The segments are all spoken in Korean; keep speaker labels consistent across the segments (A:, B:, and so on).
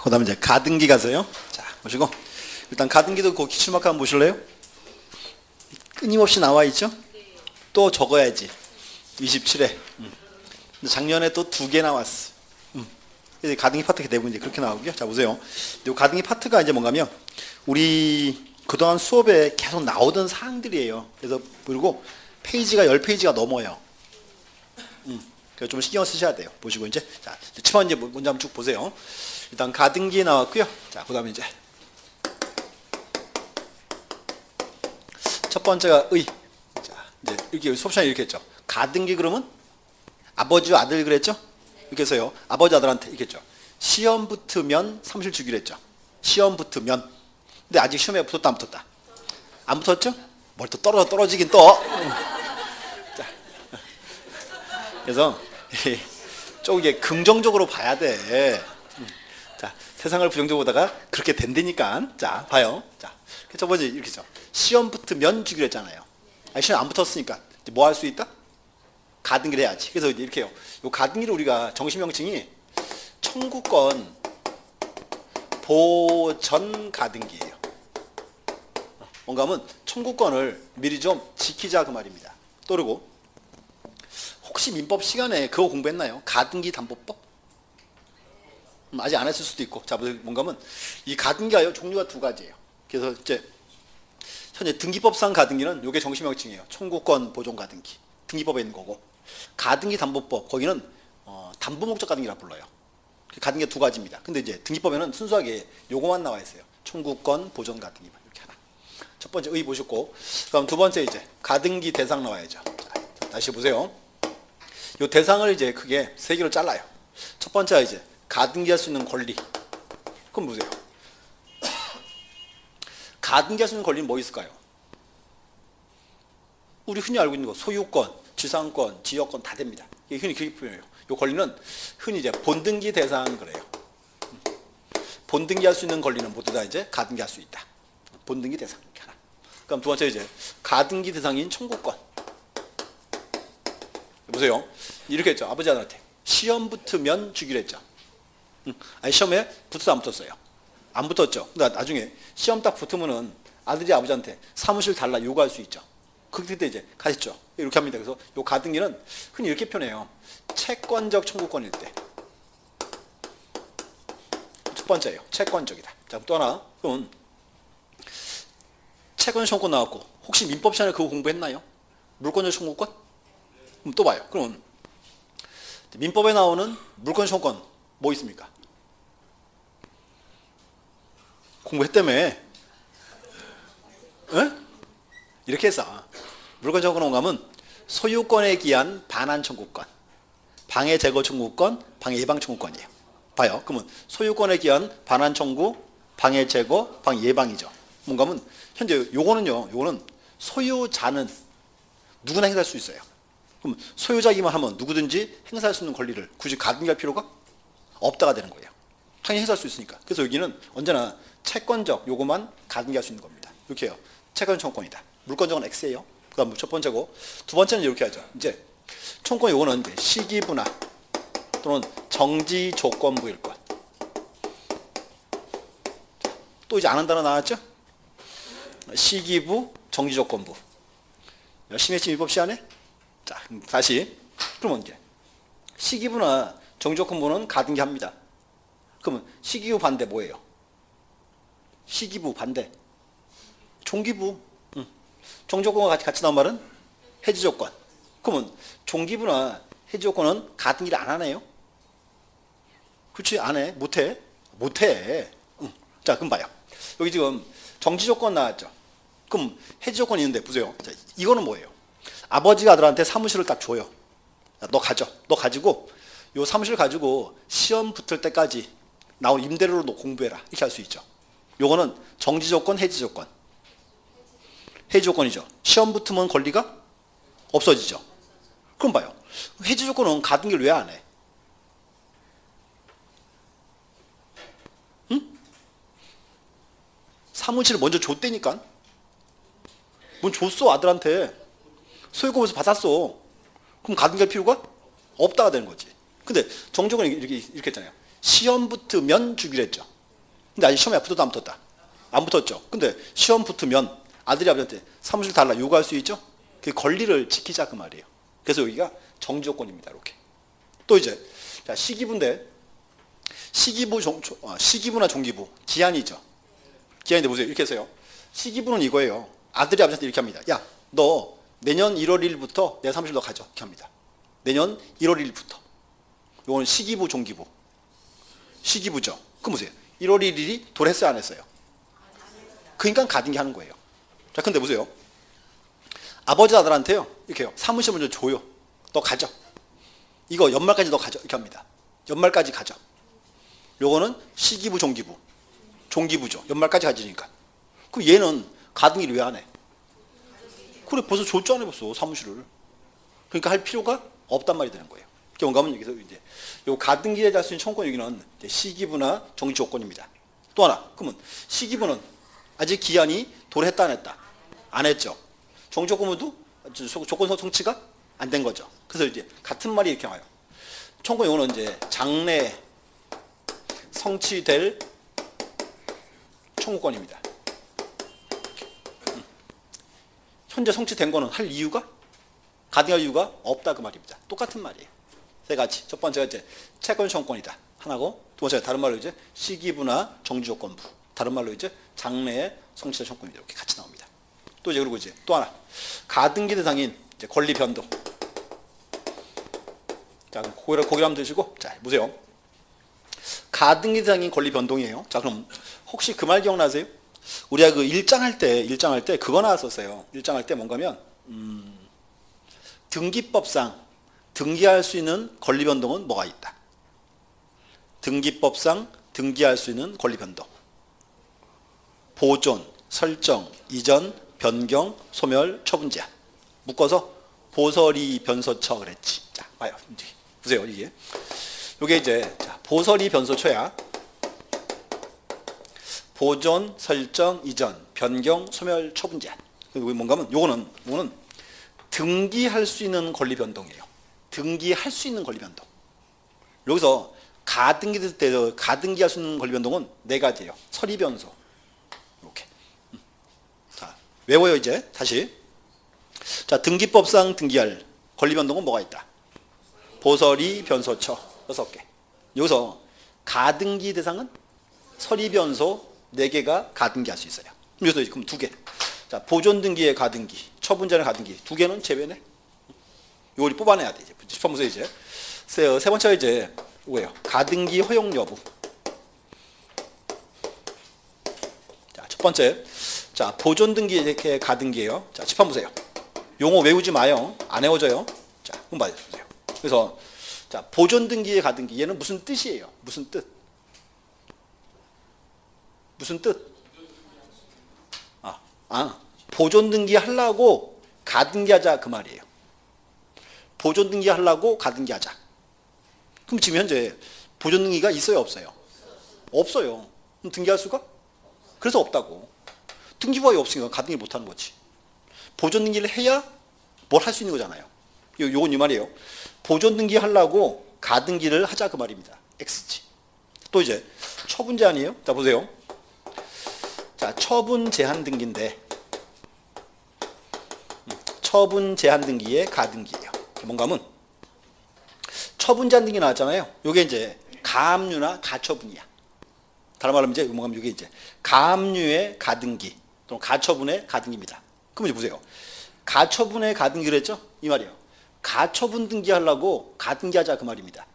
A: 그 다음에 이제 가등기 가세요. 자, 보시고. 일단 가등기도 그 기출마크 한번 보실래요? 끊임없이 나와 있죠? 또 적어야지. 27회. 근데 작년에 또 2개 나왔어. 이제 가등기 파트가 대부분 이제 그렇게 나오고요. 자, 보세요. 이 가등기 파트가 이제 뭔가면, 우리 그동안 수업에 계속 나오던 사항들이에요. 그래서, 그리고 페이지가 10페이지가 넘어요. 그래서 좀 신경 쓰셔야 돼요. 보시고 이제. 자, 처음 이제 먼저 한번 쭉 보세요. 일단 가등기 나왔고요. 자, 그 다음에 이제. 첫 번째가 의. 자, 이제 이렇게 수업시간에 이렇게 했죠. 가등기 그러면 아버지와 아들 그랬죠? 이렇게 해서요. 아버지 아들한테 이렇게 했죠. 시험 붙으면 사무실 주기로 했죠. 시험 붙으면. 근데 아직 시험에 붙었다 안 붙었다? 안 붙었죠? 뭘 또 떨어지긴 또. 자. 그래서 좀 이게 긍정적으로 봐야 돼. 자, 세상을 부정적으로 보다가 그렇게 된다니까. 자, 봐요. 자, 첫 번째 이렇게 죠. 시험 붙으면 주기로 했잖아요. 아니, 시험 안 붙었으니까 뭐 할 수 있다? 가등기를 해야지. 그래서 이렇게 해요. 요 가등기를 우리가 정식 명칭이 청구권 보전 가등기예요. 뭔가 하면 청구권을 미리 좀 지키자 그 말입니다. 또 그리고 혹시 민법 시간에 그거 공부했나요? 가등기 담보법? 아직 안 했을 수도 있고. 자, 뭔가 하면 이 가등기가 종류가 2가지예요. 그래서 이제 현재 등기법상 가등기는 이게 정식 명칭이에요. 청구권 보존 가등기. 등기법에 있는 거고. 가등기 담보법 거기는 담보 목적 가등기라 불러요. 가등기가 2가지입니다. 근데 이제 등기법에는 순수하게 요거만 나와 있어요. 청구권 보존 가등기 이렇게 하나. 첫 번째 의 보셨고, 그럼 두 번째 이제 가등기 대상 나와야죠. 자, 다시 보세요. 요 대상을 이제 크게 3개로 잘라요. 첫 번째가 이제 가등기할 수 있는 권리. 그럼 보세요. 가등기할 수 있는 권리는 뭐 있을까요? 우리 흔히 알고 있는 거 소유권, 지상권, 지역권 다 됩니다. 이게 흔히 그렇게 표현해요. 이 권리는 흔히 이제 본등기 대상 그래요. 본등기할 수 있는 권리는 모두 다 이제 가등기할 수 있다. 본등기 대상 이렇게 하나. 그럼 두 번째 이제 가등기 대상인 청구권. 보세요. 이렇게 했죠. 아버지 아들한테 시험 붙으면 주기로 했죠. 아니 시험에 붙어서 안 붙었어요. 안 붙었죠. 근데 나중에 시험 딱 붙으면은 아들이 아버지한테 사무실 달라 요구할 수 있죠. 그때 이제 가셨죠. 이렇게 합니다. 그래서 요 가등기는 흔히 이렇게 표현해요. 채권적 청구권일 때. 첫 번째예요. 채권적이다. 자, 또 하나. 그럼 채권 청구권 나왔고 혹시 민법 시간에 그거 공부했나요? 물권적 청구권? 그럼 또 봐요. 그럼 민법에 나오는 물권 청구권 뭐 있습니까? 공부했다며. 에? 이렇게 해서 물권 청구권 가면 소유권에 기한 반환 청구권, 방해 제거 청구권, 방해 예방 청구권이에요. 봐요. 그러면 소유권에 기한 반환 청구, 방해 제거, 방해 예방이죠. 뭔가 하면 현재 요거는 소유자는 누구나 행사할 수 있어요. 그럼 소유자기만 하면 누구든지 행사할 수 있는 권리를 굳이 가등기할 필요가 없다가 되는 거예요. 당연히 행사할 수 있으니까. 그래서 여기는 언제나 채권적 요거만 가등기할 수 있는 겁니다. 이렇게 해요. 채권 청구권이다. 물권적은 X예요. 그 다음 첫 번째고, 두 번째는 이렇게 하죠. 이제 청구권 요거는 이제 시기부나 또는 정지 조건부일 것. 또 이제 아는 단어 나왔죠? 시기부, 정지 조건부. 열심히 했지 민법 시간에? 자, 다시. 그러면 이제 시기부나 정지 조건부는 가등기 합니다. 그러면 시기부 반대 뭐예요? 시기부 반대. 종기부. 정지조건과 같이 나온 말은 해지조건. 그러면 종기부나 해지조건은 가등기를 안 하네요? 그렇지? 안 해? 못해? 못해. 자, 그럼 봐요. 여기 지금 정지조건 나왔죠? 그럼 해지조건이 있는데 보세요. 자, 이거는 뭐예요? 아버지가 아들한테 사무실을 딱 줘요. 자, 너 가져. 너 가지고 요 사무실 가지고 시험 붙을 때까지 나온 임대료로 너 공부해라. 이렇게 할 수 있죠. 요거는 정지조건, 해지조건. 해지조건이죠. 시험 붙으면 권리가 없어지죠. 그럼 봐요. 해지조건은 가등기를 왜 안 해? 응? 사무실을 먼저 줬다니까. 뭔 줬어 아들한테. 소유권에서 받았어. 그럼 가등기할 필요가 없다가 되는 거지. 근데 정지조건은 이렇게 했잖아요. 시험 붙으면 주기로 했죠. 근데 아직 시험에 붙었다 안 붙었다? 안 붙었죠. 근데 시험 붙으면 아들이 아버지한테 사무실 달라 요구할 수 있죠. 그 권리를 지키자 그 말이에요. 그래서 여기가 정지 조건입니다. 이렇게. 또 이제 자, 시기부인데 시기부나 종기부 기한이죠. 기한인데 보세요. 이렇게 해서요. 시기부는 이거예요. 아들이 아버지한테 이렇게 합니다. 야, 너 내년 1월 1일부터 내 사무실 너 가져. 이렇게 합니다. 내년 1월 1일부터. 이거는 시기부, 종기부. 시기부죠. 그럼 보세요. 1월 1일이 도래했어요, 안 했어요? 그러니까 가등기 하는 거예요. 자, 근데 보세요. 아버지 아들한테요. 이렇게요. 사무실 먼저 줘요. 너 가져. 이거 연말까지 너 가져. 이렇게 합니다. 연말까지 가져. 요거는 시기부, 종기부. 종기부죠. 연말까지 가지니까. 그럼 얘는 가등기를 왜 안 해? 그래, 벌써 줬잖아요, 벌써 사무실을. 그러니까 할 필요가 없단 말이 되는 거예요. 뭔가 하면 여기서 이제 요 가등기에 달 수 있는 청구권 여기는 시기부나 정지 조건입니다. 또 하나, 그러면 시기부는 아직 기한이 도래했다 안 했다? 안 했죠. 정지 조건도 조건 성취가 안 된 거죠. 그래서 이제 같은 말이 이렇게 나와요. 청구권 요거는 이제 장래 성취될 청구권입니다. 현재 성취된 거는 할 이유가 가등할 이유가 없다 그 말입니다. 똑같은 말이에요. 세 가지. 첫 번째가 이제 채권 청구권이다 하나고, 두 번째가 다른 말로 이제 시기부나 정지 조건부, 다른 말로 이제 장래의 성취될 청구권입니다. 이렇게 같이 나옵니다. 또 이제 그리고 이제 또 하나 가등기 대상인 이제 권리 변동. 자, 고개를 한번 드시고 자 보세요. 가등기 대상인 권리 변동이에요. 자, 그럼 혹시 그 말 기억나세요? 우리가 그 일장할 때 그거 나왔었어요. 일장할 때 뭔가면 등기법상 등기할 수 있는 권리 변동은 뭐가 있다? 등기법상 등기할 수 있는 권리 변동. 보존, 설정, 이전, 변경, 소멸, 처분 제한. 묶어서 보설이 변소처 그랬지. 자, 봐요. 이제 보세요. 이게 이제 자, 보설이 변소처야. 보존, 설정, 이전, 변경, 소멸, 처분 제한. 뭔가 하면 요거는 등기할 수 있는 권리 변동이에요. 등기할 수 있는 권리 변동. 여기서 가등기 됐을 때 가등기할 수 있는 권리 변동은 네 가지예요. 서리 변소. 이렇게. 자, 외워요 이제 다시. 자, 등기법상 등기할 권리 변동은 뭐가 있다? 보설이 변소처 6개. 여기서 가등기 대상은 서리 변소 4개가 가등기할 수 있어요. 그래서 그럼 2개. 자, 보존 등기의 가등기, 처분 전의 가등기 2개는 제외네. 이거 우리 뽑아내야 돼. 이제 보세요 이제. 세 번째가 이제 뭐예요? 가등기 허용 여부. 자, 첫 번째. 자, 보존 등기 이렇게 가등기예요. 자, 칠판 보세요. 용어 외우지 마요. 안 외워져요. 자, 한번 봐주세요. 그래서 자, 보존 등기의 가등기 얘는 무슨 뜻이에요? 무슨 뜻? 무슨 뜻? 보존 등기 하려고 가등기 하자 그 말이에요. 보존 등기 하려고 가등기 하자. 그럼 지금 현재 보존 등기가 있어요, 없어요? 없어요. 그럼 등기할 수가? 그래서 없다고. 등기부가 없으니까 가등기 못 하는 거지. 보존 등기를 해야 뭘 할 수 있는 거잖아요. 요건 이 말이에요. 보존 등기 하려고 가등기를 하자 그 말입니다. X지. 또 이제 처분 제한이에요. 자, 보세요. 자, 처분 제한 등기인데 처분 제한 등기의 가등기예요. 뭔가 하면 처분 제한 등기 나왔잖아요. 요게 이제 가압류나 가처분이야. 다른 말로 하면 이제 뭔가 하면 요게 이제 가압류의 가등기 또는 가처분의 가등기입니다. 그럼 이제 보세요. 가처분의 가등기를 했죠? 이 말이에요. 가처분 등기하려고 가등기하자 그 말입니다.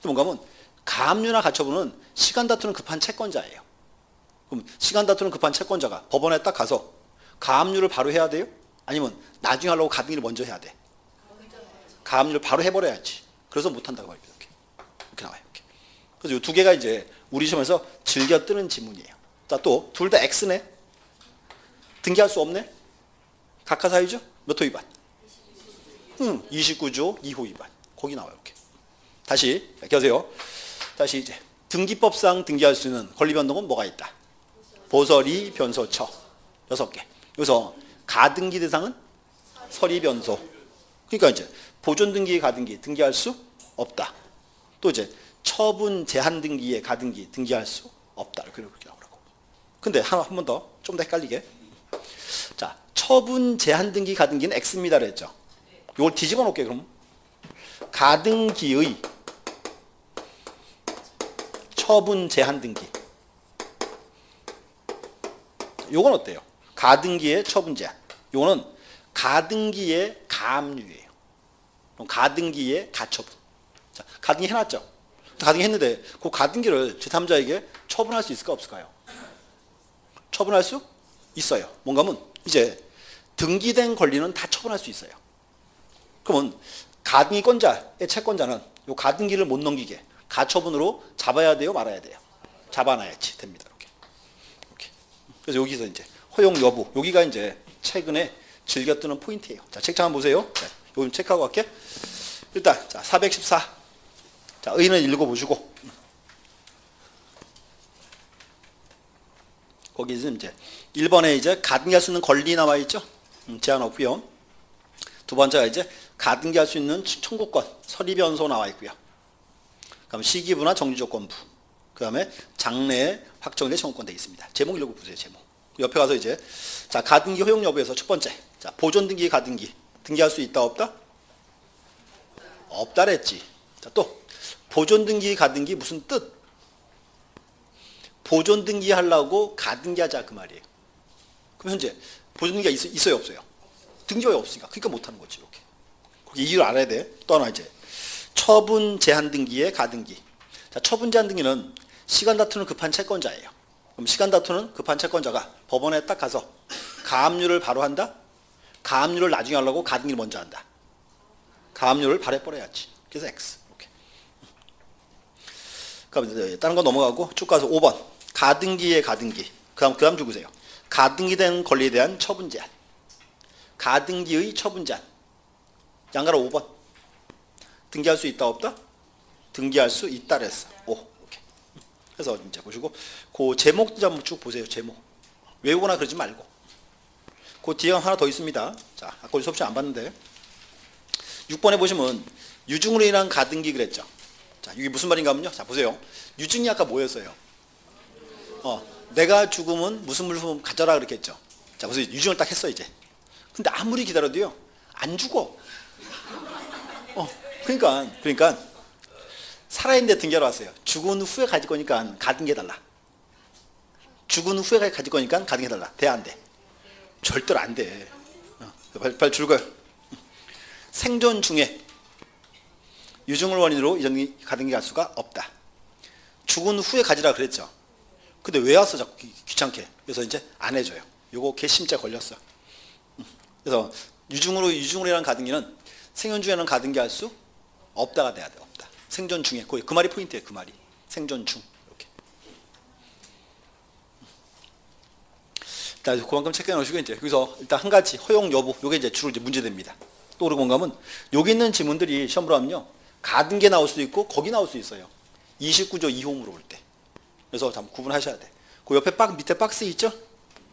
A: 또 뭔가 하면 가압류나 가처분은 시간 다투는 급한 채권자예요. 그럼 시간 다투는 급한 채권자가 법원에 딱 가서 가압류를 바로 해야 돼요? 아니면 나중에 하려고 가등기를 먼저 해야 돼? 가압류를 바로 해버려야지. 그래서 못한다고 말입니다. 이렇게 나와요. 이렇게. 그래서 이 두 개가 이제 우리 시험에서 즐겨 뜨는 지문이에요. 자, 또 둘 다 X네. 등기할 수 없네. 각하 사유죠? 몇 호 위반? 29조 2호 위반. 거기 나와요. 이렇게. 다시 기억하세요. 다시 이제 등기법상 등기할 수 있는 권리 변동은 뭐가 있다? 보설이 변소처 6개. 여기서 가등기 대상은 서리 변소. 그러니까 이제 보존 등기의 가등기 등기할 수 없다. 또 이제 처분 제한 등기의 가등기 등기할 수 없다. 이렇게 나오라고. 근데 한 번 더, 좀 더 헷갈리게. 자, 처분 제한 등기 가등기는 X입니다. 그랬죠. 이걸 뒤집어 놓을게요. 그럼 가등기의 처분 제한 등기. 요건 어때요? 가등기의 처분 제한. 요거는 가등기의 가압류예요. 가등기의 가처분. 자, 가등기 해놨죠? 가등기 했는데 그 가등기를 제3자에게 처분할 수 있을까 없을까요? 처분할 수 있어요. 뭔가 하면 이제 등기된 권리는 다 처분할 수 있어요. 그러면 가등기권자의 채권자는 요 가등기를 못 넘기게 가처분으로 잡아야 돼요, 말아야 돼요? 잡아놔야지 됩니다. 이렇게. 그래서 여기서 이제 허용 여부, 여기가 이제 최근에 즐겨 뜨는 포인트예요. 자, 책장 한번 보세요. 자, 요거 좀 체크하고 갈게. 일단 자, 414. 자, 의는 읽어보시고. 거기서 이제 1번에 이제 가등기할 수 있는 권리 나와 있죠. 제한 없고요. 두 번째가 이제 가등기할 수 있는 청구권, 서리변소 나와 있고요. 그다음 시기부나 정지조건부. 그다음에 장래에 확정된 청구권 되어 있습니다. 제목 읽어보세요. 제목. 옆에 가서 이제 자, 가등기 허용 여부에서 첫 번째. 자, 보존 등기 가등기. 등기할 수 있다 없다? 없다 그랬지. 자, 또 보존 등기 가등기 무슨 뜻? 보존 등기 하려고 가등기 하자 그 말이에요. 그럼 현재 보존 등기가 있어요 없어요? 등기가 없으니까. 그러니까 못 하는 거지 이렇게. 거기 이유를 알아야 돼. 또 하나 이제 처분 제한 등기의 가등기. 자, 처분 제한 등기는 시간 다투는 급한 채권자예요. 그럼 시간 다투는 급한 채권자가 법원에 딱 가서 가압류를 바로 한다? 가압류를 나중에 하려고 가등기를 먼저 한다. 가압류를 발해버려야지. 그래서 X. 이렇게. 그럼 이제 다른 거 넘어가고 쭉 가서 5번. 가등기의 가등기. 그 다음 죽으세요. 가등기된 권리에 대한 처분 제한. 가등기의 처분 제한. 양가로 5번. 등기할 수 있다 없다? 등기할 수 있다 그랬어. 5. 이렇게. 그래서 이제 보시고 그 제목 좀 쭉 보세요. 제목. 외우거나 그러지 말고. 그 뒤에 하나 더 있습니다. 자, 아까 우리 수업시 안 봤는데 6번에 보시면 유증으로 인한 가등기 그랬죠. 자, 이게 무슨 말인가 하면요. 자, 보세요. 유증이 아까 뭐였어요? 내가 죽으면 무슨 물품 가져라 그랬겠죠. 자, 보세요. 유증을 딱 했어 이제. 근데 아무리 기다려도요. 안 죽어. 그러니까 살아있는데 등기하러 왔어요. 죽은 후에 가질 거니까 가등기해달라. 죽은 후에 가질 거니까 가등기해달라. 돼 안 돼? 절대로 안 돼. 빨리 줄거요. 생존 중에 유증을 원인으로 이전 가등기 할 수가 없다. 죽은 후에 가지라 그랬죠. 근데 왜 왔어 자꾸 귀찮게. 그래서 이제 안 해줘요. 요거 개심죄 걸렸어. 그래서 유증으로 인한 가등기는 생존 중에는 가등기 할 수 없다가 돼야 돼. 없다. 생존 중에 그 말이 포인트예요. 그 말이 생존 중. 이렇게. 일단 그만큼 체크해 놓으시고 이제 여기서 일단 한 가지 허용 여부. 요게 이제 주로 이제 문제됩니다. 또 그리고 뭔가 하면 여기 있는 지문들이 시험 보면요. 가등기 나올 수도 있고 거기 나올 수 있어요. 29조 2호 물어볼 때. 그래서 잠 구분하셔야 돼. 그 옆에 밑에 박스 있죠?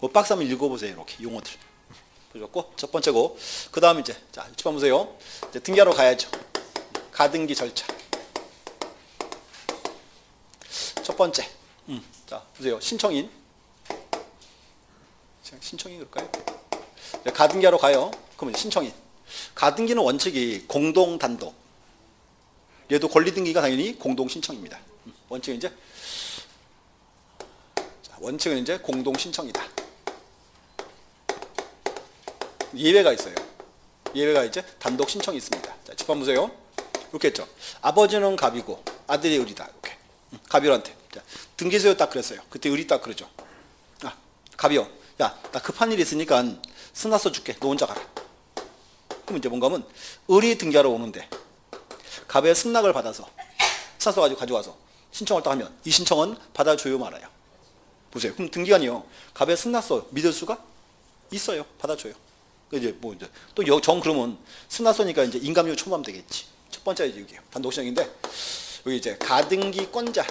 A: 그 박스 한번 읽어보세요. 이렇게 용어들. 보셨고 첫 번째고 그 다음 이제 자 이번 보세요. 이제 등기하러 가야죠. 가등기 절차. 첫 번째. 자 보세요. 신청인. 신청인 그럴까요? 가등기하러 가요. 그러면 신청인. 가등기는 원칙이 공동 단독. 얘도 권리 등기가 당연히 공동 신청입니다. 원칙은 이제 원칙은 이제 공동 신청이다. 예외가 있어요. 예외가 이제 단독 신청이 있습니다. 자, 집 한번 보세요. 이렇게 했죠. 아버지는 갑이고 아들이 을이다. 이렇게. 갑이한테 등기세요 딱 그랬어요. 그때 을이 딱 그러죠. 아, 갑이요. 야, 나 급한 일이 있으니까 쓰나 써줄게. 너 혼자 가라. 그럼 이제 뭔가 하면 을이 등기하러 오는데 갑의 승낙을 받아서 쓰나 써가지고 가져와서 신청을 딱 하면 이 신청은 받아줘요 말아요. 보세요. 그럼 등기관이요. 갑의 승낙서 믿을 수가 있어요. 받아줘요. 이제 뭐 이제 또 정 그러면 승낙서니까 이제 인감료 첨부하면 되겠지. 첫 번째 이제 여기요. 단독 신청인데 여기 이제 가등기권자,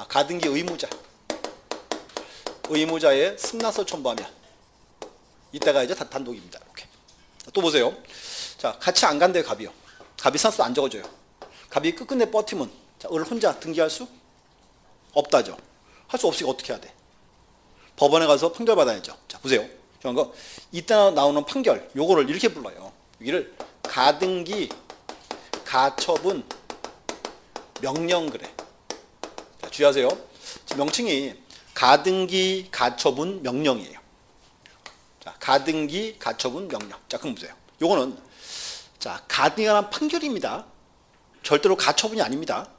A: 가등기 의무자, 의무자의 승낙서 첨부하면 이때가 이제 단독입니다. 이렇게. 또 보세요. 자, 같이 안 간대 갑이요. 갑이 승낙서 안 적어줘요. 갑이 끝끝내 버티면 자, 을 혼자 등기할 수 없다죠. 할 수 없으니까 어떻게 해야 돼? 법원에 가서 판결 받아야죠. 자, 보세요. 중요한 거, 이따 나오는 판결, 요거를 이렇게 불러요. 여기를 가등기, 가처분, 명령 그래. 자, 주의하세요. 지금 명칭이 가등기, 가처분, 명령이에요. 자, 가등기, 가처분, 명령. 자, 그럼 보세요. 요거는, 자, 가등기가 난 판결입니다. 절대로 가처분이 아닙니다.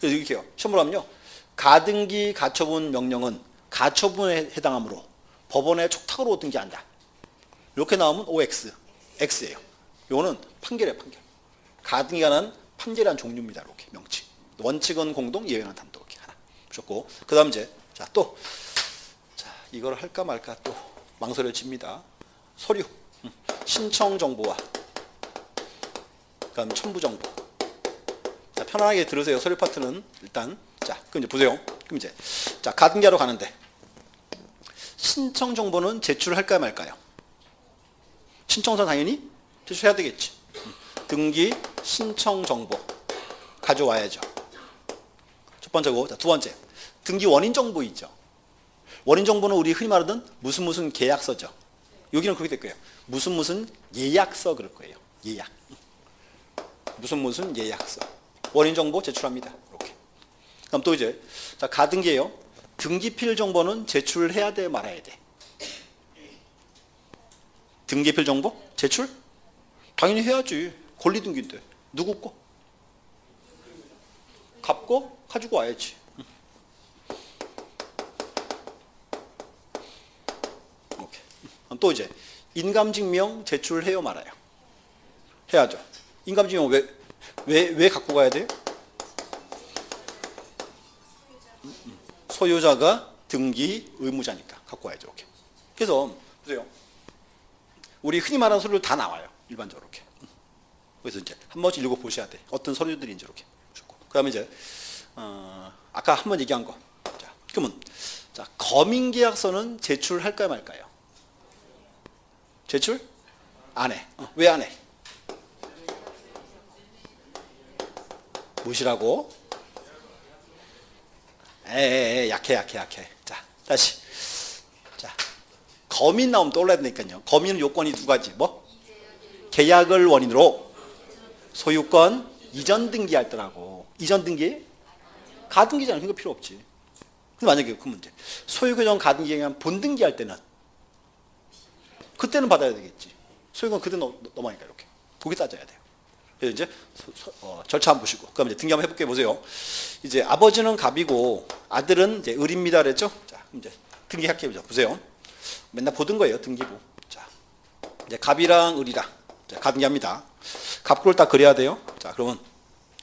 A: 그래서 이렇게 해요. 시험을 하면요. 가등기, 가처분, 명령은 가처분에 해당하므로 법원의 촉탁으로 등기한다. 이렇게 나오면 OX, X예요. 요거는 판결이에요, 판결. 가등기가 난 판결이란 종류입니다. 이렇게 명칭. 원칙은 공동, 예외는 단독. 이렇게 하나 보셨고, 그 다음 이제, 자, 또, 자, 이걸 할까 말까 또 망설여집니다. 서류, 신청 정보와, 그 다음 첨부 정보. 자, 편안하게 들으세요. 서류 파트는 일단. 자, 그럼 이제 보세요. 그럼 이제, 자, 가등기하러 가는데, 신청 정보는 제출할까요, 말까요? 신청서 당연히 제출해야 되겠지. 등기, 신청 정보. 가져와야죠. 첫 번째고, 자, 두 번째. 등기 원인 정보 있죠. 원인 정보는 우리 흔히 말하던 무슨 계약서죠. 여기는 그렇게 될 거예요. 무슨 예약서 그럴 거예요. 예약. 무슨 예약서. 원인 정보 제출합니다. 이렇게. 그럼 또 이제, 자, 가등기예요. 등기필 정보는 제출해야 돼, 말아야 돼? 등기필 정보? 제출? 당연히 해야지. 권리등기인데. 누구 거? 갚고 가지고 와야지. 오케이. 또 이제 인감증명 제출해요, 말아요? 해야죠. 인감증명 왜 갖고 가야 돼요? 소유자가 등기 의무자니까 갖고 와야죠. 이렇게. 그래서 보세요. 우리 흔히 말하는 서류들 다 나와요. 일반적으로 이렇게. 그래서 이제 한 번씩 읽어 보셔야 돼. 어떤 서류들인지 이렇게. 그다음에 이제 아까 한 번 얘기한 거. 자, 그러면 자, 검인계약서는 제출할까요, 말까요? 제출? 안 해. 왜 안 해? 무시라고? 약해. 자, 다시. 자, 검인 나오면 떠올라야 되니까요. 검인은 요건이 두 가지. 뭐? 계약을 원인으로 소유권 이전 등기할 때라고. 이전 등기? 가등기잖아요. 그러니까 필요 없지. 근데 만약에 그 문제. 소유권 가등기하면 본등기할 때는 그때는 받아야 되겠지. 소유권 그때 넘어가니까 이렇게. 거기 따져야 돼요. 그래서 이제 절차 한번 보시고. 그럼 이제 등기 한번 해볼게 보세요. 이제 아버지는 갑이고 아들은 이제 을입니다. 그랬죠? 자, 그럼 이제 등기 할게요. 보세요. 맨날 보던 거예요. 등기부. 자, 이제 갑이랑 을이랑 가등기합니다. 갑구를 딱 그려야 돼요. 자, 그러면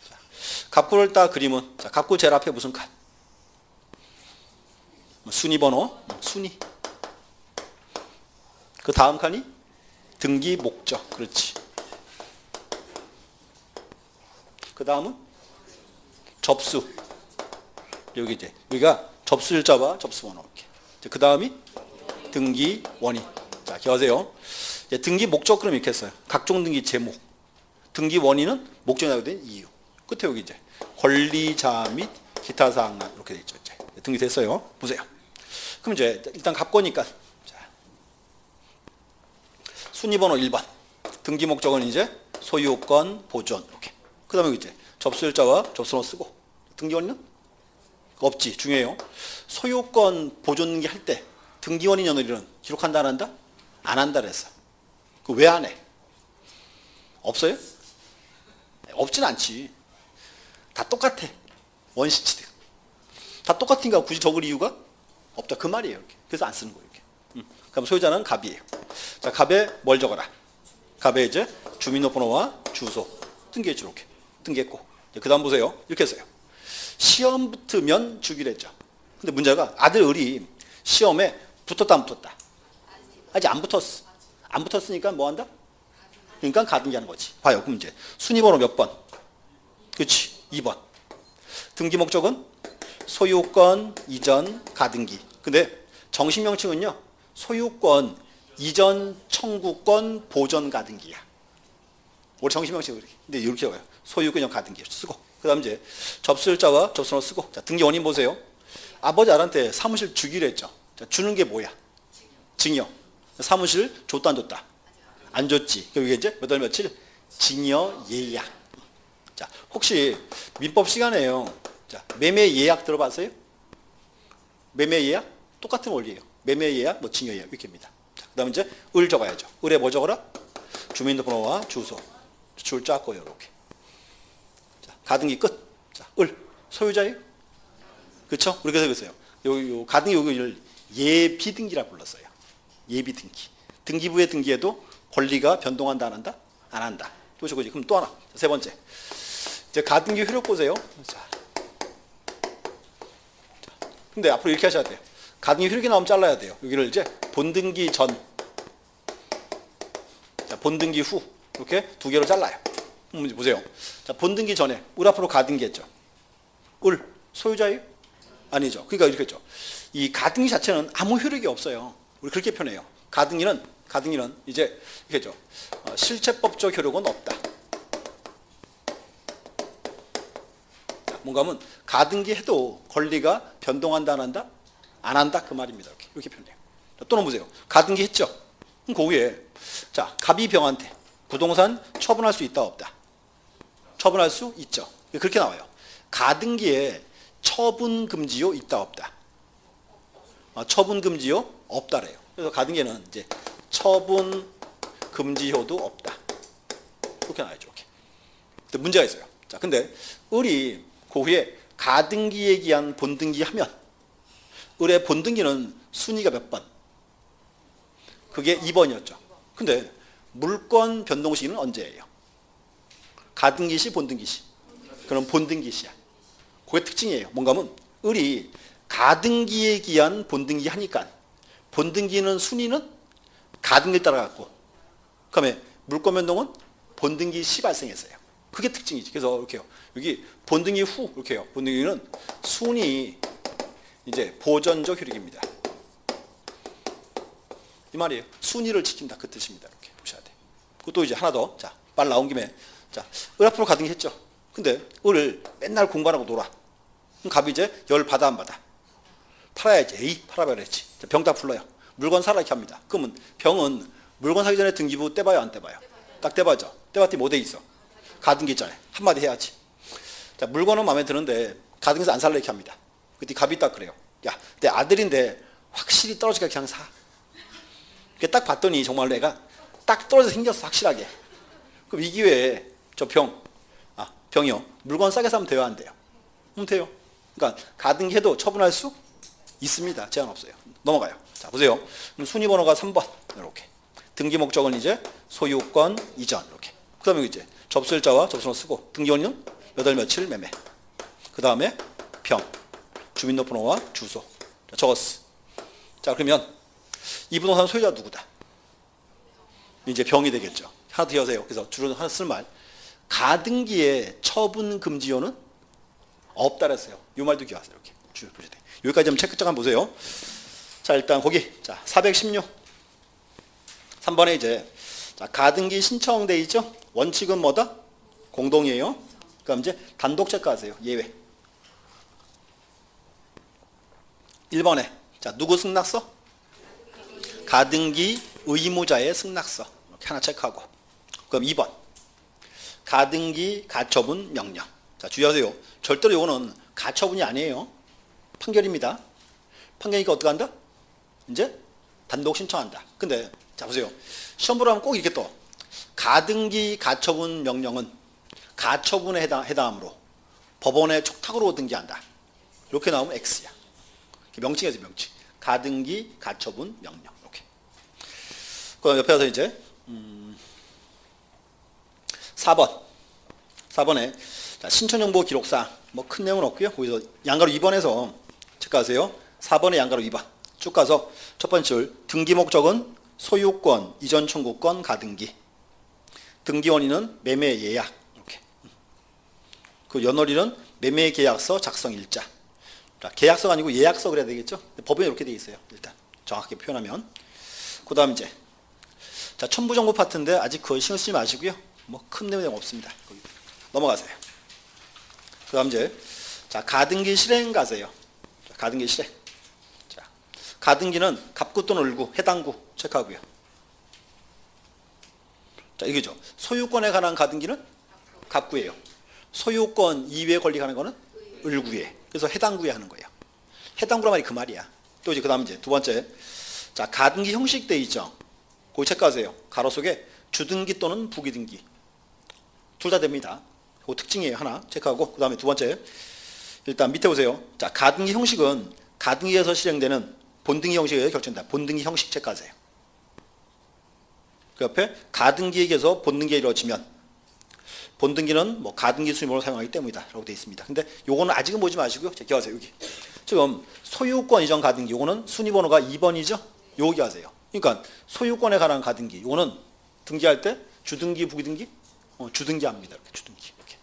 A: 자, 갑구를 딱 그리면 자, 갑구 제일 앞에 무슨 칸? 순위 번호, 순위. 그 다음 칸이 등기 목적. 그렇지. 그 다음은 접수. 여기 이제 여기가 접수일자와 접수번호. 이렇게. 그 다음이 등기 원인. 자, 기억하세요. 이제 등기 목적 그럼 이렇게 했어요. 각종 등기 제목. 등기 원인은 목적에 나오게 된 이유. 끝에 여기 이제 권리자 및 기타 사항만 이렇게 돼 있죠. 이제 등기 됐어요. 보세요. 그럼 이제 일단 갑거니까 자, 순위번호 1번. 등기 목적은 이제 소유권 보존 이렇게. 그 다음에 이제 접수일자와 접수번호 쓰고 등기 원인은 없지. 중요해요. 소유권 보존 등기 할 때 등기 원인 연월일은 기록한다 안 한다? 안 한다 그랬어. 그 왜 안 해? 없어요? 없진 않지. 다 똑같아. 원시치드. 다 똑같으니까 굳이 적을 이유가 없다. 그 말이에요. 이렇게. 그래서 안 쓰는 거예요. 이렇게. 그럼 소유자는 갑이에요. 자, 갑에 뭘 적어라? 갑에 이제 주민등록번호와 주소 등기했죠. 이렇게. 등기했고. 그 다음 보세요. 이렇게 했어요. 시험 붙으면 주기로 했죠. 근데 문제가 아들 을이 시험에 붙었다 안 붙었다? 아직 안 붙었어. 안 붙었으니까 뭐 한다? 그러니까 가등기 하는 거지. 봐요. 그럼 이제 순위번호 몇 번? 그렇지. 2번. 등기 목적은 소유권 이전 가등기. 근데 정식 명칭은요. 소유권 이전 청구권 보전 가등기야. 원래 정식 명칭은 그렇게. 근데 이렇게 와요. 소유권 이전 가등기 쓰고. 그다음 이제 접수일자와 접수번호 쓰고. 자, 등기 원인 보세요. 아버지 아들한테 사무실 주기로 했죠. 자, 주는 게 뭐야? 증여. 사무실 줬다 안 줬다? 안 줬지. 그럼 이게 이제 몇 월 며칠? 증여 예약. 자, 혹시 민법 시간에요. 자, 매매 예약 들어봤어요? 매매 예약? 똑같은 원리예요. 매매 예약, 뭐 증여 예약 이렇게입니다. 그 다음에 이제 을 적어야죠. 을에 뭐 적어라? 주민등록번호와 주소. 줄 짰고요, 이렇게. 자, 가등기 끝. 자, 을. 소유자예요? 그쵸? 우리 그래서 그랬어요. 요 가등기 요기를 예비등기라 불렀어요. 예비등기. 등기부의 등기에도 권리가 변동한다, 안 한다? 안 한다. 또 저거지. 그럼 또 하나. 세 번째. 이제 가등기 효력 보세요. 자. 근데 앞으로 이렇게 하셔야 돼요. 가등기 효력이 나오면 잘라야 돼요. 여기를 이제 본등기 전, 자, 본등기 후 이렇게 두 개로 잘라요. 이제 보세요. 자, 본등기 전에 을 앞으로 가등기 했죠. 을 소유자예요? 아니죠. 그러니까 이렇게 했죠. 이 가등기 자체는 아무 효력이 없어요. 우리 그렇게 표현해요. 가등기는 이제 이렇게 했죠. 실체법적 효력은 없다. 뭔가 하면 가등기 해도 권리가 변동한다 안 한다? 안 한다 그 말입니다. 이렇게 표현해요. 또는 보세요. 가등기 했죠. 그럼 거기에 자, 갑이 병한테 부동산 처분할 수 있다 없다? 처분할 수 있죠. 그렇게 나와요. 가등기에 처분 금지요 있다 없다? 처분 금지요 없다래요. 그래서 가등기에는 이제 처분 금지효도 없다. 이렇게 나와야죠. 이렇게. 근데 문제가 있어요. 자, 근데 을이 그 후에 가등기에 기한 본등기 하면 을의 본등기는 순위가 몇 번? 그게 2번이었죠. 근데 물권 변동 시기는 언제예요? 가등기 시, 본등기 시? 그럼 본등기 시야. 그게 특징이에요. 뭔가 하면 을이 가등기에 기한 본등기 하니까 본등기는 순위는 가등기를 따라갔고 그다음에 물권 변동은 본등기 시 발생했어요. 그게 특징이지. 그래서 이렇게요. 여기 본등기 후 이렇게 해요. 본등기는 순위 이제 보전적 효력입니다. 이 말이에요. 순위를 지킨다 그 뜻입니다. 이렇게 보셔야 돼. 그것도 이제 하나 더. 자, 빨리 나온 김에 자, 을 앞으로 가등기 했죠. 근데 을을 맨날 공부하고 놀아. 그럼 갑이 이제 열 받아 안 받아? 팔아야지. 에이, 팔아버렸지. 병 다 풀러요. 물건 사라 이렇게 합니다. 그러면 병은 물건 사기 전에 등기부 떼봐요 안 떼봐요? 딱 떼봐죠. 떼봤더니 뭐 돼 있어? 가등기 있잖아요. 한마디 해야지. 자, 물건은 마음에 드는데 가등기에서 안 살래 이렇게 합니다. 그때 갑이 딱 그래요. 야, 내 아들인데 확실히 떨어지니까 그냥 사. 딱 봤더니 정말로 애가 딱 떨어져 생겼어 확실하게. 그럼 이 기회에 저 병이요. 물건 싸게 사면 돼요 안 돼요? 돼요. 그러니까 가등기 해도 처분할 수 있습니다. 제한 없어요. 넘어가요. 자, 보세요. 그럼 순위번호가 3번 이렇게. 등기 목적은 이제 소유권 이전 이렇게. 그 다음에 이제 접수일자와 접수번호 쓰고 등기원인은 몇 월 며칠 매매. 그 다음에 병, 주민등록번호와 주소. 자, 적었어. 자, 그러면 이 부동산 소유자 누구다? 이제 병이 되겠죠. 하나 더 여세요. 그래서 주로 하나 쓸 말. 가등기에 처분 금지요는 없다 그랬어요. 이 말도 기억하세요. 이렇게 쭉 보셔야 돼요. 여기까지 한번 체크장 한번 보세요. 자, 일단 거기 자 416 3번에 이제 자, 가등기 신청돼 있죠. 원칙은 뭐다? 공동이에요. 그럼 이제 단독 체크하세요. 예외. 1번에 자, 누구 승낙서? 가등기 의무자의 승낙서. 이렇게 하나 체크하고. 그럼 2번. 가등기 가처분 명령. 자, 주의하세요. 절대로 이거는 가처분이 아니에요. 판결입니다. 판결이니까 어떻게 한다? 이제 단독 신청한다. 근데 자, 보세요. 시험 보러 하면 꼭 이렇게 또 가등기 가처분 명령은 가처분에 해당하므로 법원의 촉탁으로 등기한다. 이렇게 나오면 X야. 명칭에서 명칭. 가등기 가처분 명령. 이렇게. 그럼 옆에 가서 이제 4번에 신청정보 기록상 뭐 큰 내용은 없고요. 거기서 양가로 2번에서 체크하세요. 4번에 양가로 2번 쭉 가서 첫 번째 줄 등기 목적은 소유권, 이전 청구권, 가등기. 등기 원인은 매매 예약. 이렇게. 그 연월일은 매매 계약서 작성 일자. 자, 계약서가 아니고 예약서 그래야 되겠죠? 법에 이렇게 돼 있어요. 일단 정확하게 표현하면. 그다음 이제 자, 첨부 정보 파트인데 아직 그거 신경 쓰지 마시고요. 뭐 큰 내용 없습니다. 거기 넘어가세요. 그다음 이제 자, 가등기 실행 가세요. 가등기 실행. 자, 가등기는 갑구 또는 을구, 해당구 체크하고요. 자, 이거죠. 소유권에 관한 가등기는 갑구예요. 소유권 이외에 권리가 하는 거는 을구에. 그래서 해당구에 하는 거예요. 해당구란 말이 그 말이야. 또 이제 그다음 이제 두 번째. 자, 가등기 형식 돼 있죠. 거기 체크하세요. 가로 속에 주등기 또는 부기등기. 둘 다 됩니다. 그 특징이에요. 하나 체크하고 그다음에 두 번째. 일단 밑에 보세요. 자, 가등기 형식은 가등기에서 실행되는 본등기 형식에 결정된다. 본등기 형식 체크하세요. 그 옆에 가등기에 의해서 본등기가 이루어지면 본등기는 뭐 가등기 순위번호를 사용하기 때문이다 라고 되어 있습니다. 근데 요거는 아직은 보지 마시고요. 기억하세요. 여기 지금 소유권 이전 가등기 요거는 순위번호가 2번이죠. 요거 기억하세요. 그러니까 소유권에 관한 가등기 요거는 등기할 때 주등기 부기등기 주등기 합니다. 이렇게 주등기 이렇게.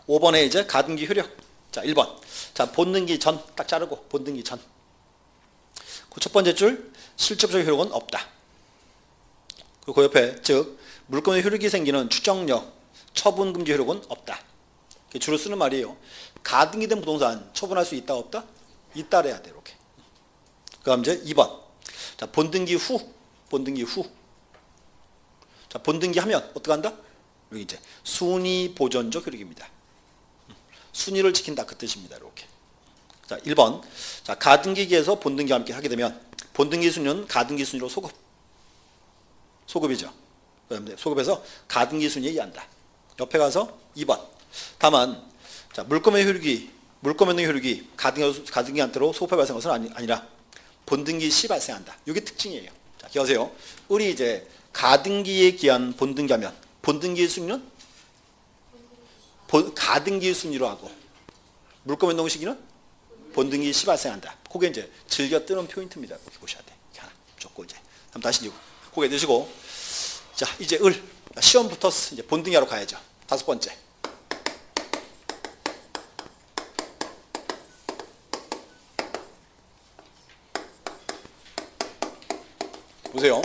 A: 5번에 이제 가등기 효력. 자, 1번. 자, 본등기 전 딱 자르고 본등기 전. 그 첫 번째 줄 실질적 효력은 없다. 그리고 그 옆에 즉 물권의 효력이 생기는 추정력, 처분금지 효력은 없다. 주로 쓰는 말이에요. 가등기 된 부동산 처분할 수 있다 없다? 있다래야 돼 이렇게. 그다음 이제 2번. 자, 본등기 후. 자, 본등기 하면 어떻게 한다? 여기 이제 순위 보존적 효력입니다. 순위를 지킨다 그 뜻입니다. 이렇게. 자, 1번. 자, 가등기기에서 본등기와 함께 하게 되면 본등기 순위는 가등기 순위로 소급이죠. 그다음에 소급해서 가등기 순위에 의한다. 옆에 가서 2번. 다만 자, 물권의 효력이 가등기한테로 소급해 발생한 것은 아니라 본등기 시 발생한다. 이게 특징이에요. 자, 기억하세요. 우리 이제 가등기에 기한 본등기하면 본등기 순위는 가등기 순위로 하고 물권 변동 시기는 본등기 시 발생한다. 그게 이제 즐겨 뜨는 포인트입니다. 이렇게 보셔야 돼. 이렇게 하나 줬고 이제 다음 다시 고개 드시고 자, 이제 시험 붙었어. 이제 본등기하러 가야죠. 다섯 번째. 보세요.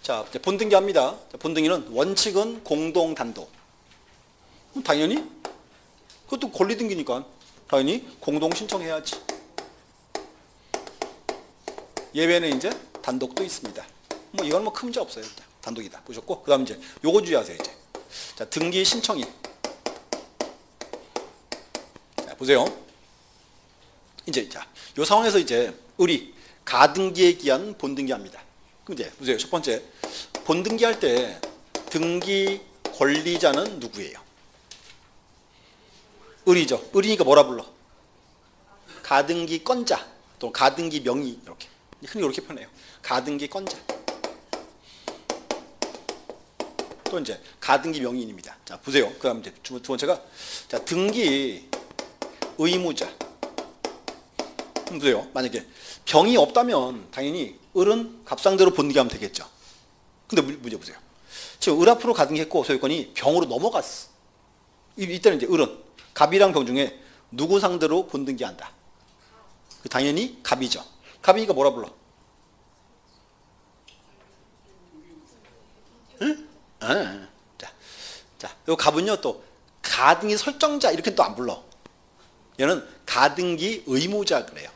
A: 자, 이제 본등기 합니다. 자, 본등기는 원칙은 공동 단독. 당연히 그것도 권리등기니까 당연히 공동 신청해야지. 예외는 이제 단독도 있습니다. 뭐 이건 뭐 큰 문제 없어요. 단독이다 보셨고 그다음 이제 요거 주의하세요. 이제 자, 등기 신청인. 자, 보세요. 이제 자, 요 상황에서 이제 우리 가등기에 기한 본등기합니다. 그럼 이제 보세요. 첫 번째 본등기할 때 등기 권리자는 누구예요? 을이죠. 을이니까 뭐라 불러? 가등기 건자 또 가등기 명의 이렇게 흔히 이렇게 표현해요. 가등기 건자 또 이제 가등기 명의인입니다. 자, 보세요. 그다음 이제 두 번째가 자, 등기 의무자. 보세요. 만약에 병이 없다면 당연히 을은 값상대로 본등기하면 되겠죠. 근데 문제 보세요. 지금 을 앞으로 가등기했고 소유권이 병으로 넘어갔어. 이때는 이제 을은 갑이랑 병 중에 누구 상대로 본등기한다? 당연히 갑이죠. 갑이니까 뭐라 불러? 응? 자, 요 갑은요 또 가등기 설정자 이렇게 또 안 불러. 얘는 가등기 의무자 그래요.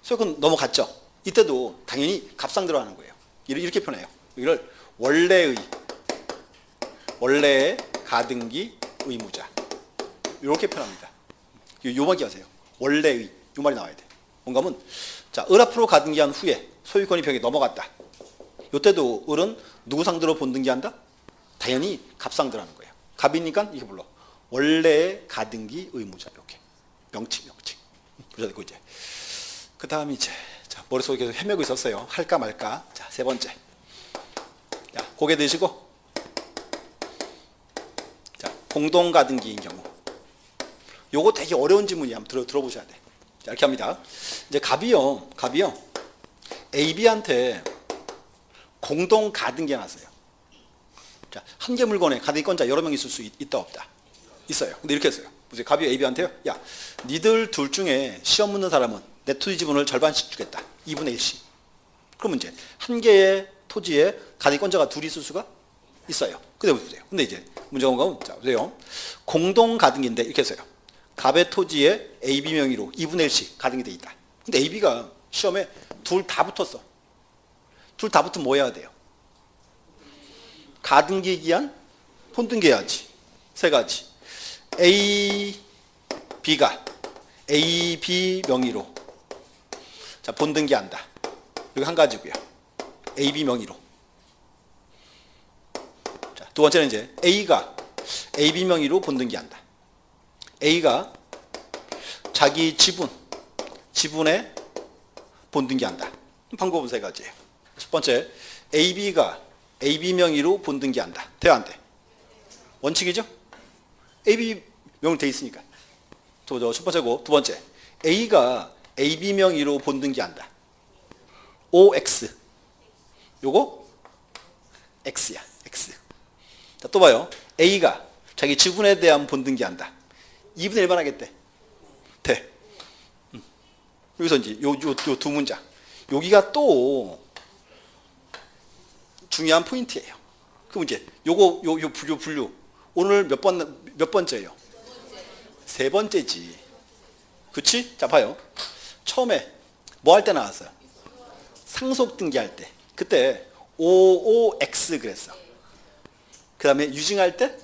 A: 소유권 넘어갔죠. 이때도 당연히 갑 상대로 하는 거예요. 이렇게 표현해요. 이걸 원래의 가등기 의무자. 이렇게 표현합니다. 요말 기하세요. 원래의 요 말이 나와야 돼. 뭔가 하면 자, 을 앞으로 가등기한 후에 소유권이 병에 넘어갔다. 이때도 을은 누구 상대로 본등기한다? 당연히 갑 상대로 하는 거예요. 갑이니까 이게 불러. 원래의 가등기 의무자 이렇게 명칭. 그리고 이제 그 다음에 이제 자, 머릿속에 계속 헤매고 있었어요. 할까 말까. 자, 세 번째. 자, 고개 드시고 자, 공동 가등기인 경우. 요거 되게 어려운 질문이 한번 들어보셔야 돼. 자, 이렇게 합니다. 이제 갑이요. AB한테 공동 가등기 해놨어요. 자, 한 개 물건에 가등기권자 여러 명 있을 수 있다 없다? 있어요. 근데 이렇게 했어요. 보세요. 갑이 AB한테요. 야, 니들 둘 중에 시험 묻는 사람은 내 토지 지분을 절반씩 주겠다. 2분의 1씩. 그러면 이제 한 개의 토지에 가등기권자가 둘이 있을 수가 있어요. 근데 보세요. 근데 이제 문제가 뭔가 자, 보세요. 공동 가등기인데 이렇게 했어요. 갑의 토지에 AB 명의로 2분의 1씩 가등기 돼 있다. 근데 AB가 시험에 둘 다 붙었어. 둘 다 붙으면 뭐 해야 돼요? 가등기 기한, 본등기 해야지. 세 가지. AB가 AB 명의로 자 본등기 한다. 여기 한 가지고요. AB 명의로. 자, 두 번째는 이제 A가 AB 명의로 본등기 한다. A가 자기 지분에 본등기 한다. 방법은 세 가지예요. 첫 번째, AB가 AB 명의로 본등기 한다. 돼야 안 돼? 원칙이죠? AB 명의로 돼 있으니까. 첫 번째고, 두 번째, A가 AB 명의로 본등기 한다. OX. 요거 X야. X. 자, 또 봐요. A가 자기 지분에 대한 본등기 한다. 2분의 1만 하겠대. 돼. 여기서 이제 요 두 문장. 여기가 또 중요한 포인트예요. 그럼 이제 요거 요 분류. 오늘 몇 번째예요? 세 번째지. 그치? 자, 봐요. 처음에 뭐 할 때 나왔어요? 상속 등기할 때. 그때 OOX 그랬어. 그 다음에 유증할 때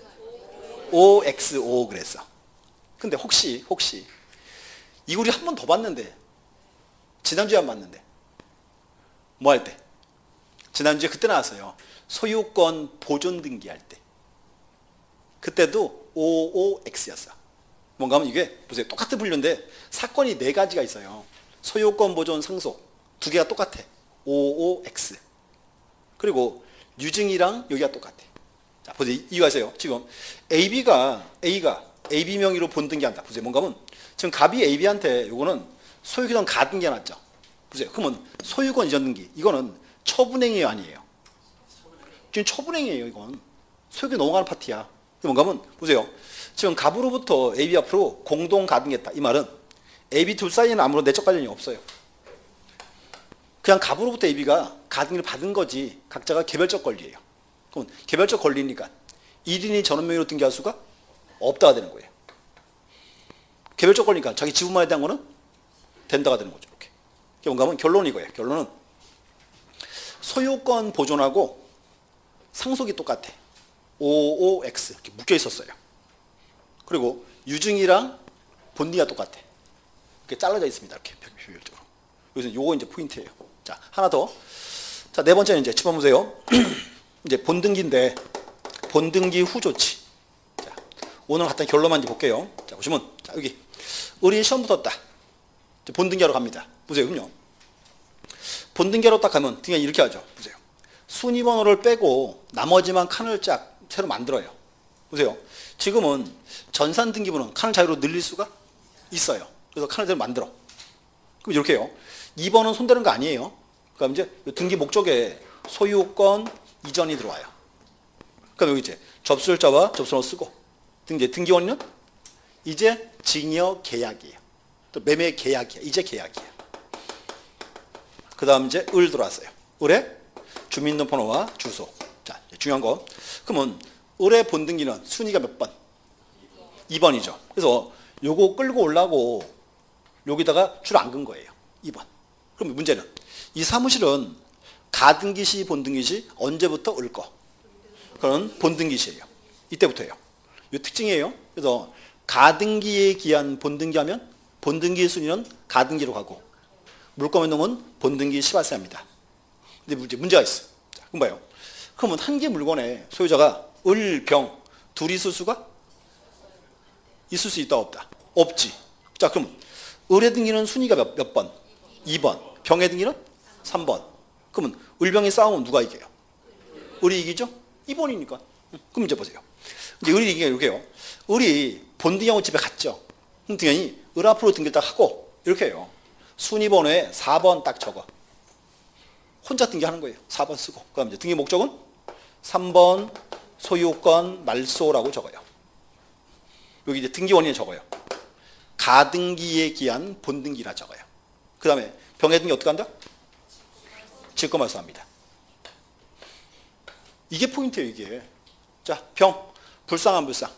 A: OXO 그랬어. 근데 혹시 이거 우리 한 번 더 봤는데 지난주에 안 봤는데 뭐 할 때? 지난주에 그때 나왔어요. 소유권 보존 등기할 때. 그때도 OOX였어. 뭔가 하면 이게 보세요. 똑같은 분류인데 사건이 네 가지가 있어요. 소유권 보존 상속 두 개가 똑같아. OOX. 그리고 유증이랑 여기가 똑같아. 자, 보세요. 이거 하세요. 지금 A가 AB 명의로 본등기한다. 보세요. 뭔가 하면 지금 갑이 AB한테 요거는 소유권 가등기 해놨죠. 보세요. 그러면 소유권 이전 등기 이거는 처분행위 아니에요. 지금 처분행위예요. 이건 소유권 넘어가는 파티야. 뭔가 하면 보세요. 지금 갑으로부터 AB 앞으로 공동 가등기했다. 이 말은 AB 둘 사이에는 아무런 내적 관련이 없어요. 그냥 갑으로부터 AB가 가등기를 받은 거지 각자가 개별적 권리예요. 그럼 개별적 권리니까 1인이 전원 명의로 등기할 수가 없다가 되는 거예요. 개별적 권리니까 자기 지분만에 대한 거는 된다가 되는 거죠. 이렇게. 뭔가 하면 결론이 이거예요. 결론은 소유권 보존하고 상속이 똑같아. OOX 이렇게 묶여 있었어요. 그리고 유증이랑 본딩이 똑같아. 이렇게 잘라져 있습니다. 이렇게 비율적으로. 여기서 요거 이제 포인트예요. 자, 하나 더. 자, 네 번째는 이제 짚어 보세요. 이제 본등기인데 본등기 후 조치. 자, 오늘 갔던 결론만 이제 볼게요. 자, 보시면 자, 여기 의뢰인 시험 붙었다. 본등기하러 갑니다. 보세요. 그럼요. 본등기하러 딱 가면 등기가 이렇게 하죠. 보세요. 순위번호를 빼고 나머지만 칸을 쫙 새로 만들어요. 보세요. 지금은 전산 등기부는 칸을 자유로 늘릴 수가 있어요. 그래서 칸을 새로 만들어. 그럼 이렇게 해요. 2번은 손대는 거 아니에요. 그럼 이제 등기 목적에 소유권 이전이 들어와요. 그럼 여기 이제 접수일자와 접수번호 쓰고 등기 원인은 이제 증여 계약이에요. 또 매매 계약이야. 이제 계약이야. 그 다음 이제 을 들어왔어요. 을에 주민등록번호와 주소. 자, 중요한 거. 그러면 을의 본등기는 순위가 몇 번? 2번이죠. 그래서 요거 끌고 올라고 여기다가 줄 안 근 거예요. 2번. 그럼 문제는 이 사무실은 가등기 시 본등기 시 언제부터 을 거? 그건 본등기 시예요. 이때부터예요. 이 특징이에요. 그래서 가등기에 기한 본등기 하면 본등기 순위는 가등기로 가고 물권변동은 본등기 시 발생합니다. 근데 문제가 있어. 자, 그럼 봐요. 그러면 한 개 물건에 소유자가 을, 병 둘이 있을 수가 있을 수 있다 없다? 없지. 자, 그럼 을의 등기는 순위가 몇 번? 2번. 병의 등기는 3번. 그러면 을병이 싸우면 누가 이겨요? 을이 이기죠? 2번이니까. 그럼 이제 보세요. 이제 을이 이기가 이렇게 해요. 을이 본등기하고 집에 갔죠. 그럼 등연히 을 앞으로 등기를 딱 하고 이렇게 해요. 순위번호에 4번 딱 적어. 혼자 등기하는 거예요. 4번 쓰고. 그럼 이제 등기 목적은 3번 소유권 말소라고 적어요. 여기 이제 등기 원인에 적어요. 가등기에 기한 본등기라 적어요. 그 다음에 병의 등기 어떻게 한다? 직권 말소합니다. 이게 포인트예요, 이게. 자, 병. 불상한 불상.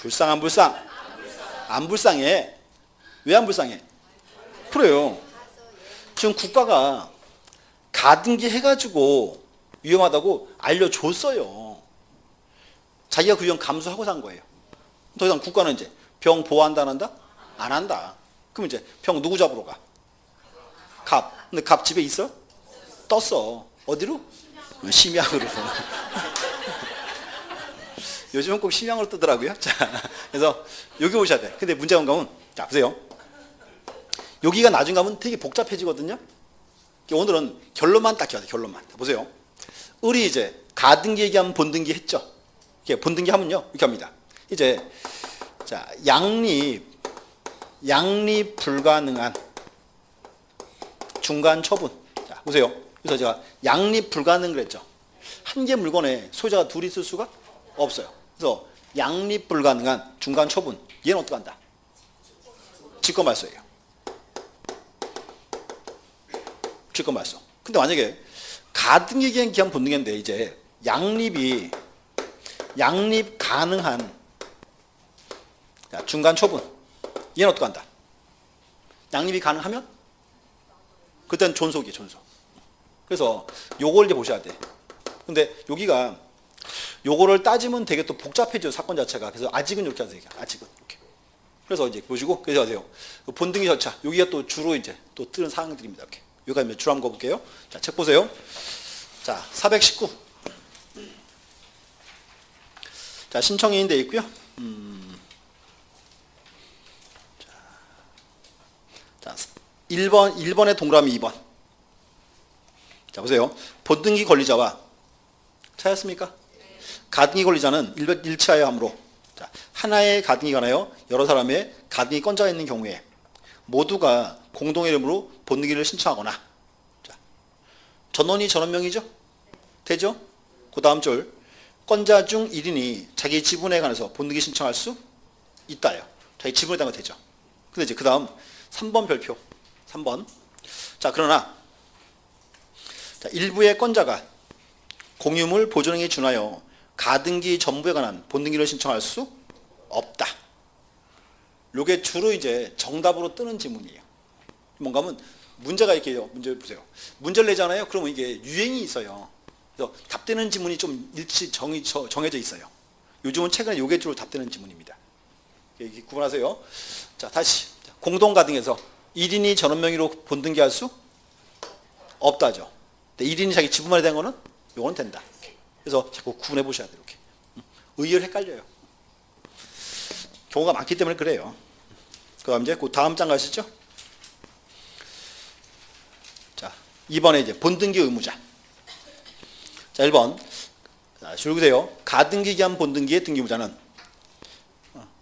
A: 불쌍 안 불쌍? 안 불쌍해. 왜 안 불쌍해? 그래요. 지금 국가가 가등기 해가지고 위험하다고 알려줬어요. 자기가 그 위험 감수하고 산 거예요. 더 이상 국가는 이제 병 보호한다 안 한다? 안 한다. 그럼 이제 병 누구 잡으러 가? 갑. 근데 갑 집에 있어? 떴어. 어디로? 심양으로. 요즘은 꼭 심양으로 뜨더라고요. 자, 그래서 여기 오셔야 돼. 근데 문제가 뭔가 하면, 자, 보세요. 여기가 나중 가면 되게 복잡해지거든요. 오늘은 결론만 딱 기억하세요. 결론만. 보세요. 우리 이제 가등기 얘기하면 본등기 했죠. 이렇게 본등기 하면요. 이렇게 합니다. 이제, 자, 양립 불가능한 중간 처분. 자, 보세요. 그래서 제가 양립 불가능 그랬죠. 한 개 물건에 소유자가 둘이 있을 수가 없어요. 그래서 양립 불가능한 중간 처분. 얘는 어떻게 한다? 직권 말소예요. 직권 말소. 근데 만약에 가등기 기한 기한 본등기인데 이제 양립 가능한 중간 처분. 얘는 어떻게 한다? 양립이 가능하면 그때는 존속이에요. 존속. 그래서 요걸 이제 보셔야 돼. 근데 여기가 요거를 따지면 되게 또 복잡해져요. 사건 자체가. 그래서 아직은 이렇게 하세요. 아직은 이렇게. 그래서 이제 보시고 그래서 하세요. 본등기 절차. 여기가 또 주로 이제 또 뜨는 사항들입니다. 이렇게. 여기가 주로 한번 볼게요. 자, 책 보세요. 자, 419. 자, 신청인이 돼 있고요. 자, 1번에 동그라미 2번. 자, 보세요. 본등기 권리자와 찾았습니까? 가등기 권리자는 일치하여 함으로 자, 하나의 가등기가 나요. 여러 사람의 가등기 건자가 있는 경우에 모두가 공동의 이름으로 본등기를 신청하거나 자, 전원이 전원명의죠? 되죠? 그 다음 줄 건자 중 1인이 자기 지분에 관해서 본등기 신청할 수 있다요. 자기 지분에 대한 거 되죠. 근데 이제 그 다음 3번 별표 3번 자 그러나 자, 일부의 건자가 공유물 보존행위에 준하여 가등기 전부에 관한 본등기를 신청할 수 없다. 요게 주로 이제 정답으로 뜨는 지문이에요. 뭔가 하면 문제가 이렇게요. 문제 보세요. 문제를 내잖아요. 그러면 이게 유행이 있어요. 그래서 답되는 지문이 좀 일치 정해져 있어요. 요즘은 최근에 요게 주로 답되는 지문입니다. 이렇게 구분하세요. 자, 다시 공동가등에서 1인이 전원 명의로 본등기할 수 없다죠. 1인이 자기 지분만에 대한 거는 요건 된다. 그래서 자꾸 구분해 보셔야 돼요. 이렇게. 의외로 헷갈려요. 경우가 많기 때문에 그래요. 그 다음 이제 그 다음 장 가시죠. 자, 2번에 이제 본등기 의무자. 자, 1번. 자, 줄 보세요. 가등기 기한 본등기의 등기무자는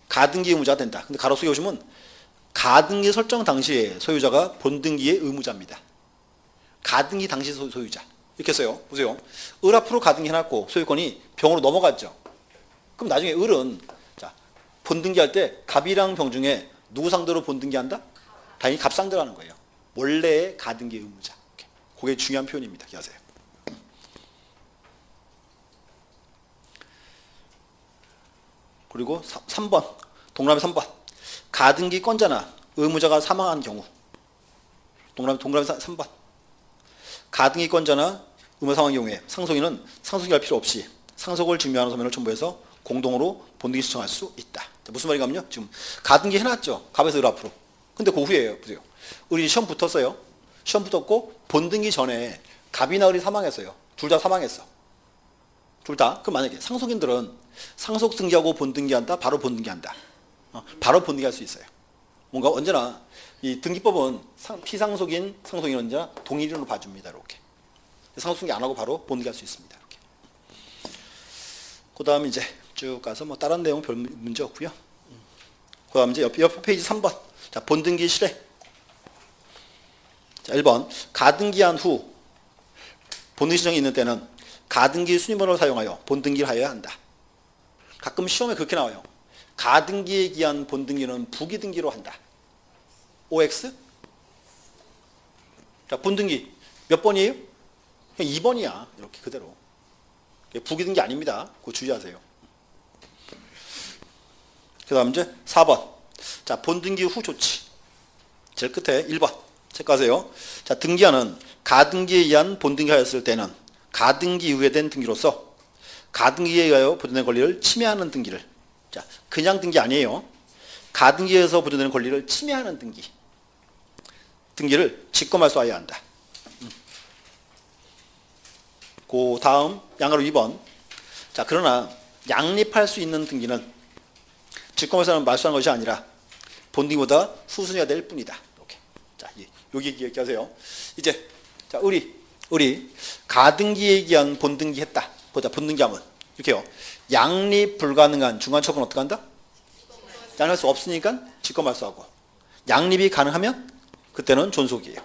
A: 가등기 의무자가 된다. 근데 가로 속에 오시면 가등기 설정 당시에 소유자가 본등기의 의무자입니다. 가등기 당시 소유자. 이렇게 써요. 보세요. 을 앞으로 가등기 해놨고 소유권이 병으로 넘어갔죠. 그럼 나중에 을은 자, 본등기할 때 갑이랑 병 중에 누구 상대로 본등기한다? 당연히 갑 상대로 하는 거예요. 원래의 가등기 의무자. 그게 중요한 표현입니다. 기억하세요. 그리고 3번 동그라미 3번 가등기 건자나 의무자가 사망한 경우 동그라미 3번 가등기 건자나 의무 사망 경우에 상속인은 상속이 할 필요 없이 상속을 증명하는 서면을 첨부해서 공동으로 본등기 신청할 수 있다. 자, 무슨 말인가면요. 지금 가등기 해놨죠. 갑에서 을 앞으로. 근데 그 후에요. 보세요. 을이 시험 붙었어요. 시험 붙었고 본등기 전에 갑이나 을이 사망했어요. 둘 다 사망했어. 둘 다. 그럼 만약에 상속인들은 상속 등기하고 본등기한다. 바로 본등기한다. 바로 본등기할 수 있어요. 뭔가 언제나 이 등기법은 피상속인, 상속인은 언제나 동일인으로 봐줍니다. 이렇게. 상속등기 안 하고 바로 본등기할 수 있습니다. 이렇게. 그 다음 이제 쭉 가서 뭐 다른 내용은 별 문제 없고요. 그 다음 이제 옆 페이지 3번. 자, 본등기 실행. 자, 1번. 가등기한 후 본등기 신청이 있는 때는 가등기 순위번호를 사용하여 본등기를 하여야 한다. 가끔 시험에 그렇게 나와요. 가등기에 기한 본등기는 부기등기로 한다. OX? 자, 본등기 몇 번이에요? 그냥 2번이야. 이렇게 그대로. 부기등기 아닙니다. 그거 주의하세요. 그 다음 이제 4번. 자, 본등기 후 조치. 제일 끝에 1번. 체크하세요. 자, 등기하는 가등기에 의한 본등기하였을 때는 가등기 이후에 된 등기로서 가등기에 의하여 보존된 권리를 침해하는 등기를. 자, 그냥 등기 아니에요. 가등기에서 보존되는 권리를 침해하는 등기. 등기를 직권말소하여야 한다. 그 다음 양가로 2번. 자, 그러나 양립할 수 있는 등기는 직권말소는 말소하는 것이 아니라 본등기보다 후순위가 될 뿐이다. 이렇게. 자, 여기 기억하세요. 이제 자, 우리 가등기에 의한 본등기 했다. 보자. 본등기하면 이렇게요. 양립 불가능한 중간 처분은 어떻게 한다? 양립할 수 없으니까 직권말소하고, 양립이 가능하면 그때는 존속이에요.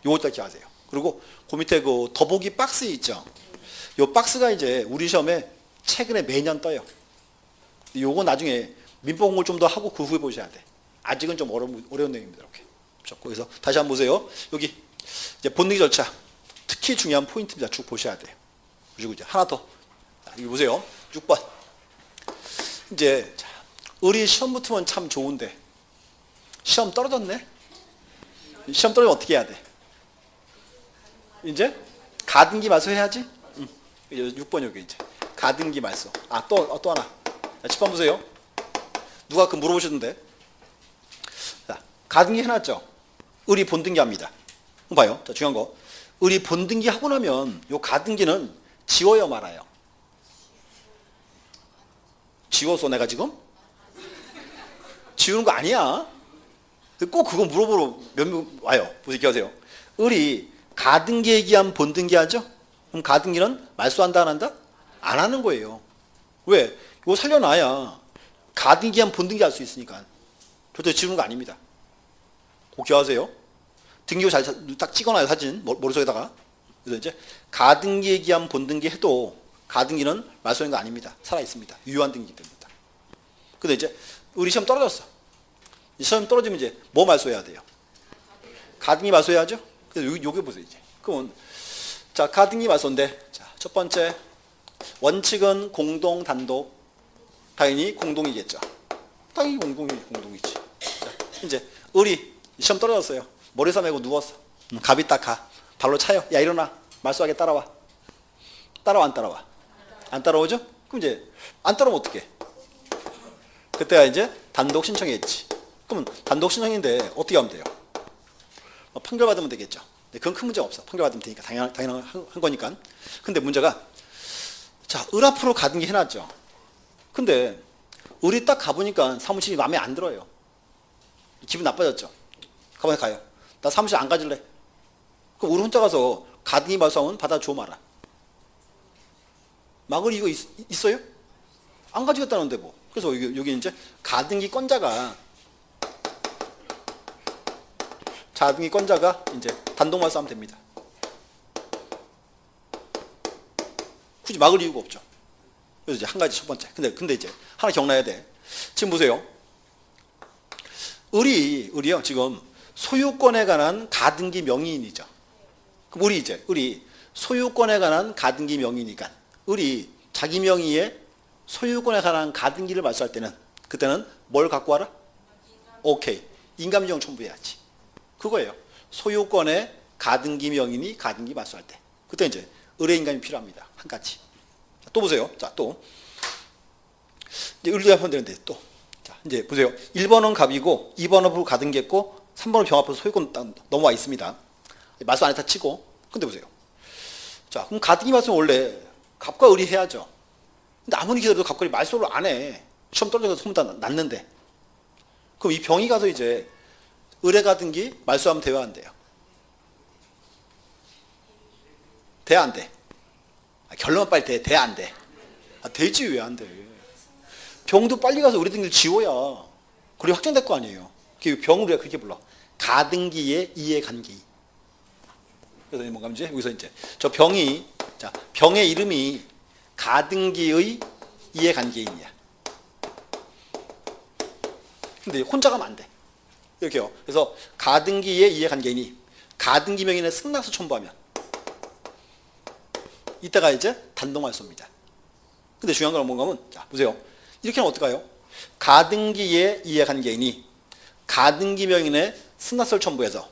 A: 요것도 기억하세요. 그리고 그 밑에 그 더보기 박스 있죠. 요 박스가 이제 우리 시험에 최근에 매년 떠요. 요거 나중에 민법 공부를 좀 더 하고 그 후에 보셔야 돼. 아직은 좀 어려운 내용입니다. 이렇게. 그래서 다시 한번 보세요. 여기 이제 본등기 절차. 특히 중요한 포인트입니다. 쭉 보셔야 돼요. 그리고 이제 하나 더. 자, 여기 보세요. 6번. 이제 자, 의리 시험 붙으면 참 좋은데 시험 떨어졌네. 시험 떨어지면 어떻게 해야 돼? 이제 가등기 말소 해야지. 6번 여기 이제 가등기 말소. 아, 또 하나. 자, 10번 보세요. 누가 그 물어보셨는데. 자, 가등기 해놨죠. 의리 본등기 합니다. 봐요. 자, 중요한 거. 의리 본등기 하고 나면 요 가등기는 지워요 말아요? 지웠어 내가 지금? 지우는 거 아니야. 꼭 그거 물어보러 몇 명 와요. 보세요. 기억하세요. 의리 가등기에 의한 본등기 하죠? 그럼 가등기는 말소한다 안 한다? 안 하는 거예요. 왜? 이거 살려놔야 가등기에 의한 본등기 할 수 있으니까. 절대 지우는 거 아닙니다. 꼭 기억하세요. 등기호 딱 찍어놔요. 사진 머릿속에다가. 그래서 이제 가등기에 의한 본등기 해도 가등기는 말소하는 거 아닙니다. 살아있습니다. 유효한 등기이기 때문에. 근데 이제 우리 시험 떨어졌어. 시험 떨어지면 이제 뭐 말소해야 돼요? 가등기 말소해야죠. 그래서 요게 보세요. 이제. 그러면 자, 가등기 말소인데 자, 첫 번째 원칙은 공동 단독. 당연히 공동이겠죠. 당연히 공동이지. 자, 이제 우리 시험 떨어졌어요. 머리 싸매고 누웠어. 갑이 딱 가. 발로 차요. 야, 일어나. 말소하게 따라와. 따라와 안 따라와? 안 따라오죠? 그럼 이제 안 따라오면 어떡해? 그때가 이제 단독 신청했지. 그러면 단독 신청인데 어떻게 하면 돼요? 판결 받으면 되겠죠. 그건 큰 문제가 없어. 판결 받으면 되니까 당연한 한 거니까. 근데 문제가 자, 을 앞으로 가등기 해놨죠. 근데 을이 딱 가보니까 사무실이 마음에 안 들어요. 기분 나빠졌죠. 가만히 가요. 나 사무실 안 가질래. 그럼 우리 혼자 가서 가등기 말소하면 받아줘 마라. 막을 이거 있어요? 안 가지겠다는데 뭐. 그래서 여기 이제 가등기 건자가 이제 단독 말소하면 됩니다. 굳이 막을 이유가 없죠. 그래서 이제 한 가지 첫 번째. 근데 이제 하나 기억나야 돼. 지금 보세요. 을이요 지금 소유권에 관한 가등기 명의인이죠. 그럼 을이 소유권에 관한 가등기 명의니까 을이 자기 명의의 소유권에 관한 가등기를 말소할 때는 그때는 뭘 갖고 와라? 오케이. 인감인정 첨부해야지. 그거예요. 소유권의 가등기 명의인이 가등기 말소할 때. 그때 이제 의뢰 인감이 필요합니다. 한 가지. 자, 또 보세요. 자, 또. 이제 을도 하면 되는데 또. 자, 이제 보세요. 1번은 갑이고 2번은 가등기했고 3번은 병 앞으로 소유권 넘어와 있습니다. 말소 안 했다 치고. 근데 보세요. 자, 그럼 가등기 말소는 원래 갑과 을이 해야죠. 근데 아무리 기다려도 갑과 을이 말소를 안 해. 시험 떨어져서 소문 났는데. 그럼 이 병이 가서 이제 의뢰 가등기 말소하면 돼요, 안 돼요? 돼, 안 돼? 결론만 빨리 돼, 안 돼? 되지, 왜 안 돼? 병도 빨리 가서 의뢰 등기를 지워야 그게 확정될 거 아니에요. 병을 우리가 그렇게 불러. 가등기의 이해관계. 그래서 뭔가 이제 여기서 이제 저 병이 자, 병의 이름이 가등기의 이해관계인이야. 근데 혼자 가면 안 돼. 이렇게요. 그래서 가등기의 이해관계인이 가등기 명의인의 승낙서 첨부하면 이때가 이제 단독 말소입니다. 근데 중요한 건 뭔가 하면 자, 보세요. 이렇게 하면 어떨까요? 가등기의 이해관계인이 가등기 명인의 승낙서를 첨부해서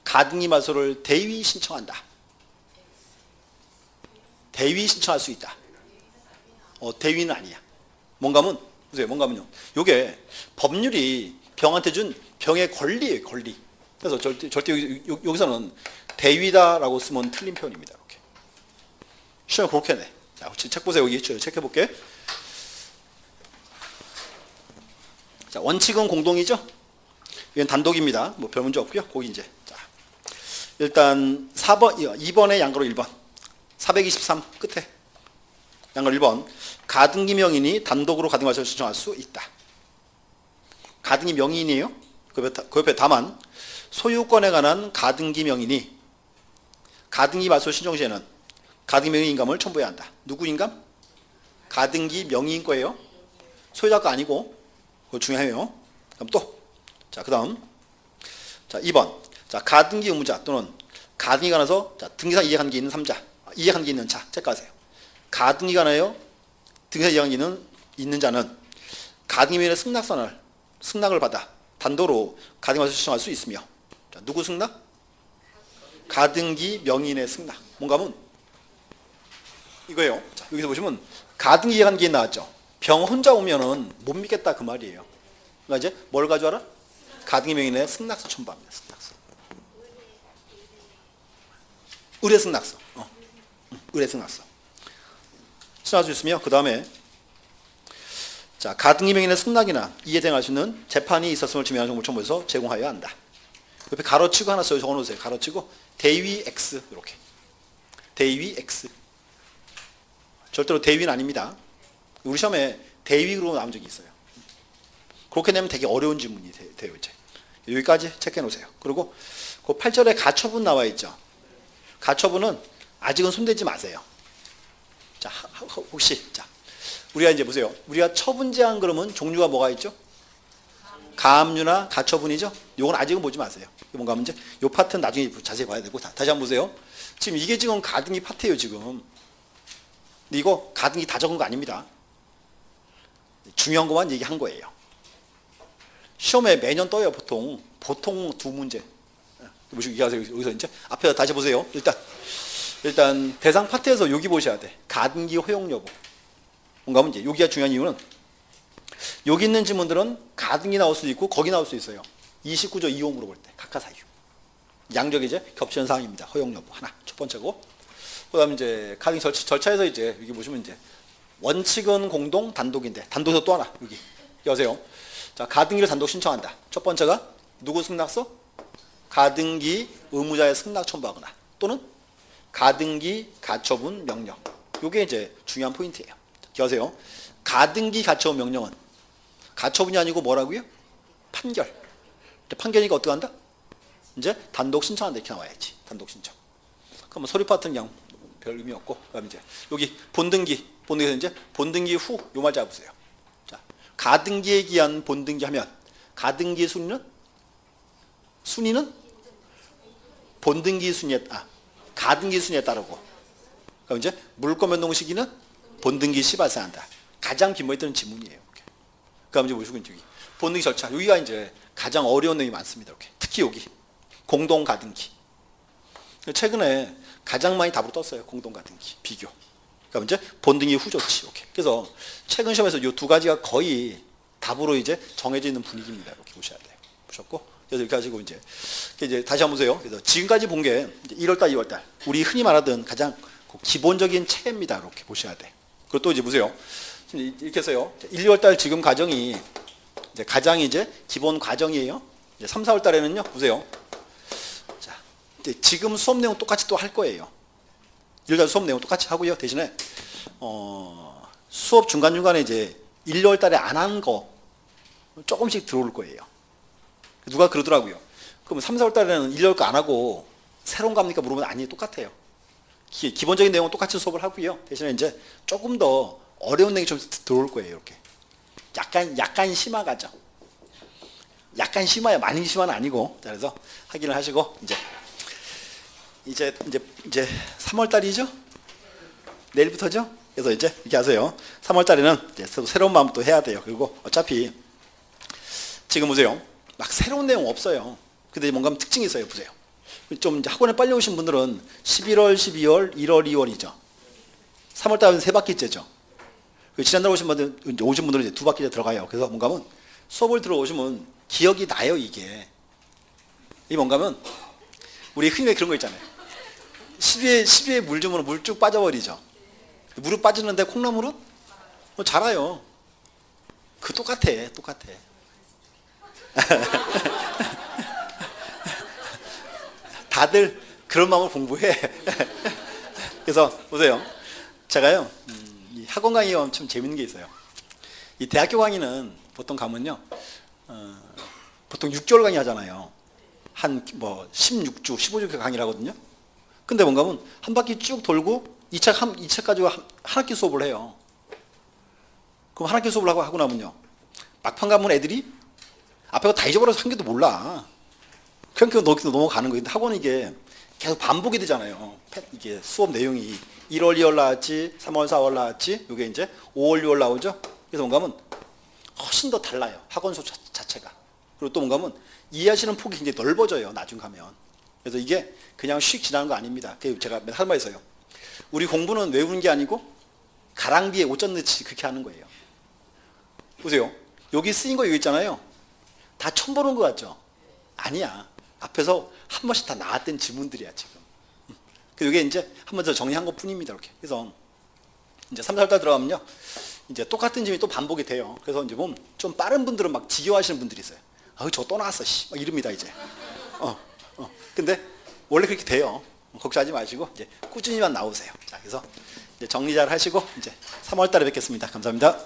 A: 가등기 말소를 대위 신청한다. 대위 신청할 수 있다. 대위는 아니야. 뭔가면 보세요. 뭔가면요. 요게 법률이 병한테 준 병의 권리예요. 권리. 그래서 절대 여기서는 대위다라고 쓰면 틀린 표현입니다. 이렇게. 시험에 그렇게 내. 자, 책 보세요. 여기 체크해 볼게. 자, 원칙은 공동이죠. 이건 단독입니다. 뭐 별 문제 없고요. 거기 이제 자, 일단 2번에 양가로 1번 423 끝에 양가로 1번 가등기 명인이 단독으로 가등기 말소를 신청할 수 있다. 가등기 명인이에요. 그 옆에 다만 소유권에 관한 가등기 명인이 가등기 말소 신청 시에는 가등기 명의 인감을 첨부해야 한다. 누구 인감? 가등기 명의인 거예요. 소유자가 아니고 그거 중요해요. 그럼 또 자, 그다음 자, 2번. 자, 가등기 의무자 또는 가등기 관해서 자, 등기상 이해관계 있는 3자. 이해관계 있는 자. 체크하세요. 가등기 관하여 등기상 이해관계 있는 자는 가등기 명의 승낙을 받아 단도로 가등기 말소 신청할 수 있으며 자, 누구 승낙? 가등기 명인의 승낙. 뭔가 하면 이거예요. 자, 여기서 보시면 가등기 이해관계 나왔죠. 병 혼자 오면은 못 믿겠다 그 말이에요. 그러니까 이제 뭘 가져와라? 가등기 명인의 승낙서 첨부합니다. 승낙서. 의뢰 승낙서. 의뢰 승낙서. 신청할 수 있으며 그 다음에 자, 가등기 명인의 승낙이나 이해 대응할 수 있는 재판이 있었음을 증명하는 정보를 첨부해서 제공하여야 한다. 옆에 가로치고 하나 써서 적어놓으세요. 가로치고 대위 X 이렇게. 대위 X. 절대로 대위는 아닙니다. 우리 시험에 대위로 나온 적이 있어요. 그렇게 내면 되게 어려운 질문이 돼요. 이제. 여기까지 체크해 놓으세요. 그리고 그 8절에 가처분 나와 있죠. 가처분은 아직은 손대지 마세요. 자, 혹시 자, 우리가 이제 보세요. 우리가 처분 제한 그러면 종류가 뭐가 있죠? 가압류나 가처분이죠. 요건 아직은 보지 마세요. 뭔가 하면 이제 요 파트는 나중에 자세히 봐야 되고 다시 한번 보세요. 지금 이게 지금 가등기 파트예요, 지금. 근데 이거 가등기 다 적은 거 아닙니다. 중요한 것만 얘기한 거예요. 시험에 매년 떠요, 보통 2문제. 얘기하세요. 여기서 이제 앞에 다시 보세요. 일단 대상 파트에서 여기 보셔야 돼. 가등기 허용 여부. 뭔가 하면 이제 여기가 중요한 이유는 여기 있는 지문들은 가등기 나올 수도 있고 거기 나올 수 있어요. 29조 2호 물어볼 때 각하 사유. 양적이 이제 겹치는 사항입니다. 허용 여부 하나 첫 번째고. 그다음에 이제 가등기 절차에서 이제 여기 보시면 이제 원칙은 공동 단독인데 단독에서 또 하나 여기 여세요. 자, 가등기를 단독 신청한다. 첫 번째가 누구 승낙서? 가등기 의무자의 승낙 첨부하거나 또는 가등기 가처분 명령. 이게 이제 중요한 포인트예요. 기억하세요. 가등기 가처분 명령은 가처분이 아니고 뭐라고요? 판결. 판결이니까 어떻게 한다? 이제 단독 신청한다 이렇게 나와야지. 단독 신청. 그럼 뭐 서류 파트는 그냥 별 의미 없고 그다음에 이제 여기 본등기에서 이제 본등기 후 요 말 잡으세요. 자, 가등기에 기한 본등기 하면 가등기 순위는 본등기 순위에 가등기 순위에 따르고 그럼 이제 물권 변동 시기는 본등기 시 발생한다. 가장 빈번히 뜨는 지문이에요. 그다음 이제 보시고 여기 본등기 절차 여기가 이제 가장 어려운 내용이 많습니다. 이렇게 특히 여기 공동 가등기 최근에 가장 많이 답으로 떴어요. 공동 가등기 비교. 그럼 이제 본등기 후 조치. 이렇게. 그래서 최근 시험에서 이 두 가지가 거의 답으로 이제 정해져 있는 분위기입니다. 이렇게 보셔야 돼요. 보셨고 그래서 이렇게 가지고 이제 다시 한번 보세요. 그래서 지금까지 본 게 1월달, 2월달 우리 흔히 말하던 가장 기본적인 체계입니다. 이렇게 보셔야 돼. 그리고 또 이제 보세요. 이렇게 해서요. 1, 2월달 지금 과정이 이제 가장 이제 기본 과정이에요. 이제 3, 4월달에는요. 보세요. 자, 지금 수업 내용 똑같이 또 할 거예요. 1월달 수업 내용 똑같이 하고요. 대신에 수업 중간중간에 이제 1, 2월달에 안 한 거 조금씩 들어올 거예요. 누가 그러더라고요. 그럼 3, 4월달에는 1, 2월 거 안 하고 새로운 거 합니까? 물어보면 아니 똑같아요. 기본적인 내용은 똑같이 수업을 하고요. 대신에 이제 조금 더 어려운 내용이 좀 들어올 거예요. 이렇게 약간 심화가죠. 약간 심화야 많이 심화는 아니고 그래서 확인을 하시고 이제 3월 달이죠? 내일부터죠? 그래서 이제 이렇게 하세요. 3월 달에는 이제 새로운 마음 또 해야 돼요. 그리고 어차피 지금 보세요. 막 새로운 내용 없어요. 근데 뭔가 특징이 있어요. 보세요. 좀 이제 학원에 빨리 오신 분들은 11월, 12월, 1월, 2월이죠. 3월 달은 세 바퀴째죠. 지난달 오신 분들은 이제 두 바퀴째 들어가요. 그래서 뭔가 하면 수업을 들어오시면 기억이 나요, 이게. 이게 뭔가 하면 우리 흔히 그런 거 있잖아요. 시비에 물 주면 물 쭉 빠져버리죠. 물을 빠지는데 콩나물은 자라요. 그 똑같아. 다들 그런 마음으로 공부해. 그래서 보세요. 제가요, 이 학원 강의가 엄청 재밌는 게 있어요. 이 대학교 강의는 보통 가면요, 보통 6개월 강의 하잖아요. 한 뭐 16주, 15주 강의를 하거든요. 근데 뭔가 하면 한 바퀴 쭉 돌고 2차 가지고 한 학기 수업을 해요. 그럼 한 학기 수업을 하고 나면요, 막판 가면 애들이 앞에 거 다 잊어버려서 한 개도 몰라. 그냥 넘어가는 거예요. 근데 학원은 이게 계속 반복이 되잖아요. 이게 수업 내용이 1월, 2월 나왔지, 3월, 4월 나왔지, 이게 이제 5월, 6월 나오죠. 그래서 뭔가 하면 훨씬 더 달라요. 학원 수업 자체가. 그리고 또 뭔가 하면 이해하시는 폭이 굉장히 넓어져요. 나중 가면. 그래서 이게 그냥 휙 지나는 거 아닙니다. 제가 맨날 할 말 있어요. 우리 공부는 외우는 게 아니고 가랑비에 옷젖 넣듯이 그렇게 하는 거예요. 보세요. 여기 쓰인 거 이거 있잖아요. 다 처음 보는 거 같죠? 아니야. 앞에서 한 번씩 다 나왔던 지문들이야, 지금. 이게 이제 한 번 더 정리한 것 뿐입니다, 이렇게. 그래서 이제 3, 4월 달 들어가면요, 이제 똑같은 질문이 또 반복이 돼요. 그래서 이제 보면 좀 빠른 분들은 막 지겨워하시는 분들이 있어요. 아, 저 또 나왔어, 씨. 막 이럽니다, 이제. 근데 원래 그렇게 돼요. 걱정하지 마시고, 이제 꾸준히만 나오세요. 자, 그래서 이제 정리 잘 하시고, 이제 3월 달에 뵙겠습니다. 감사합니다.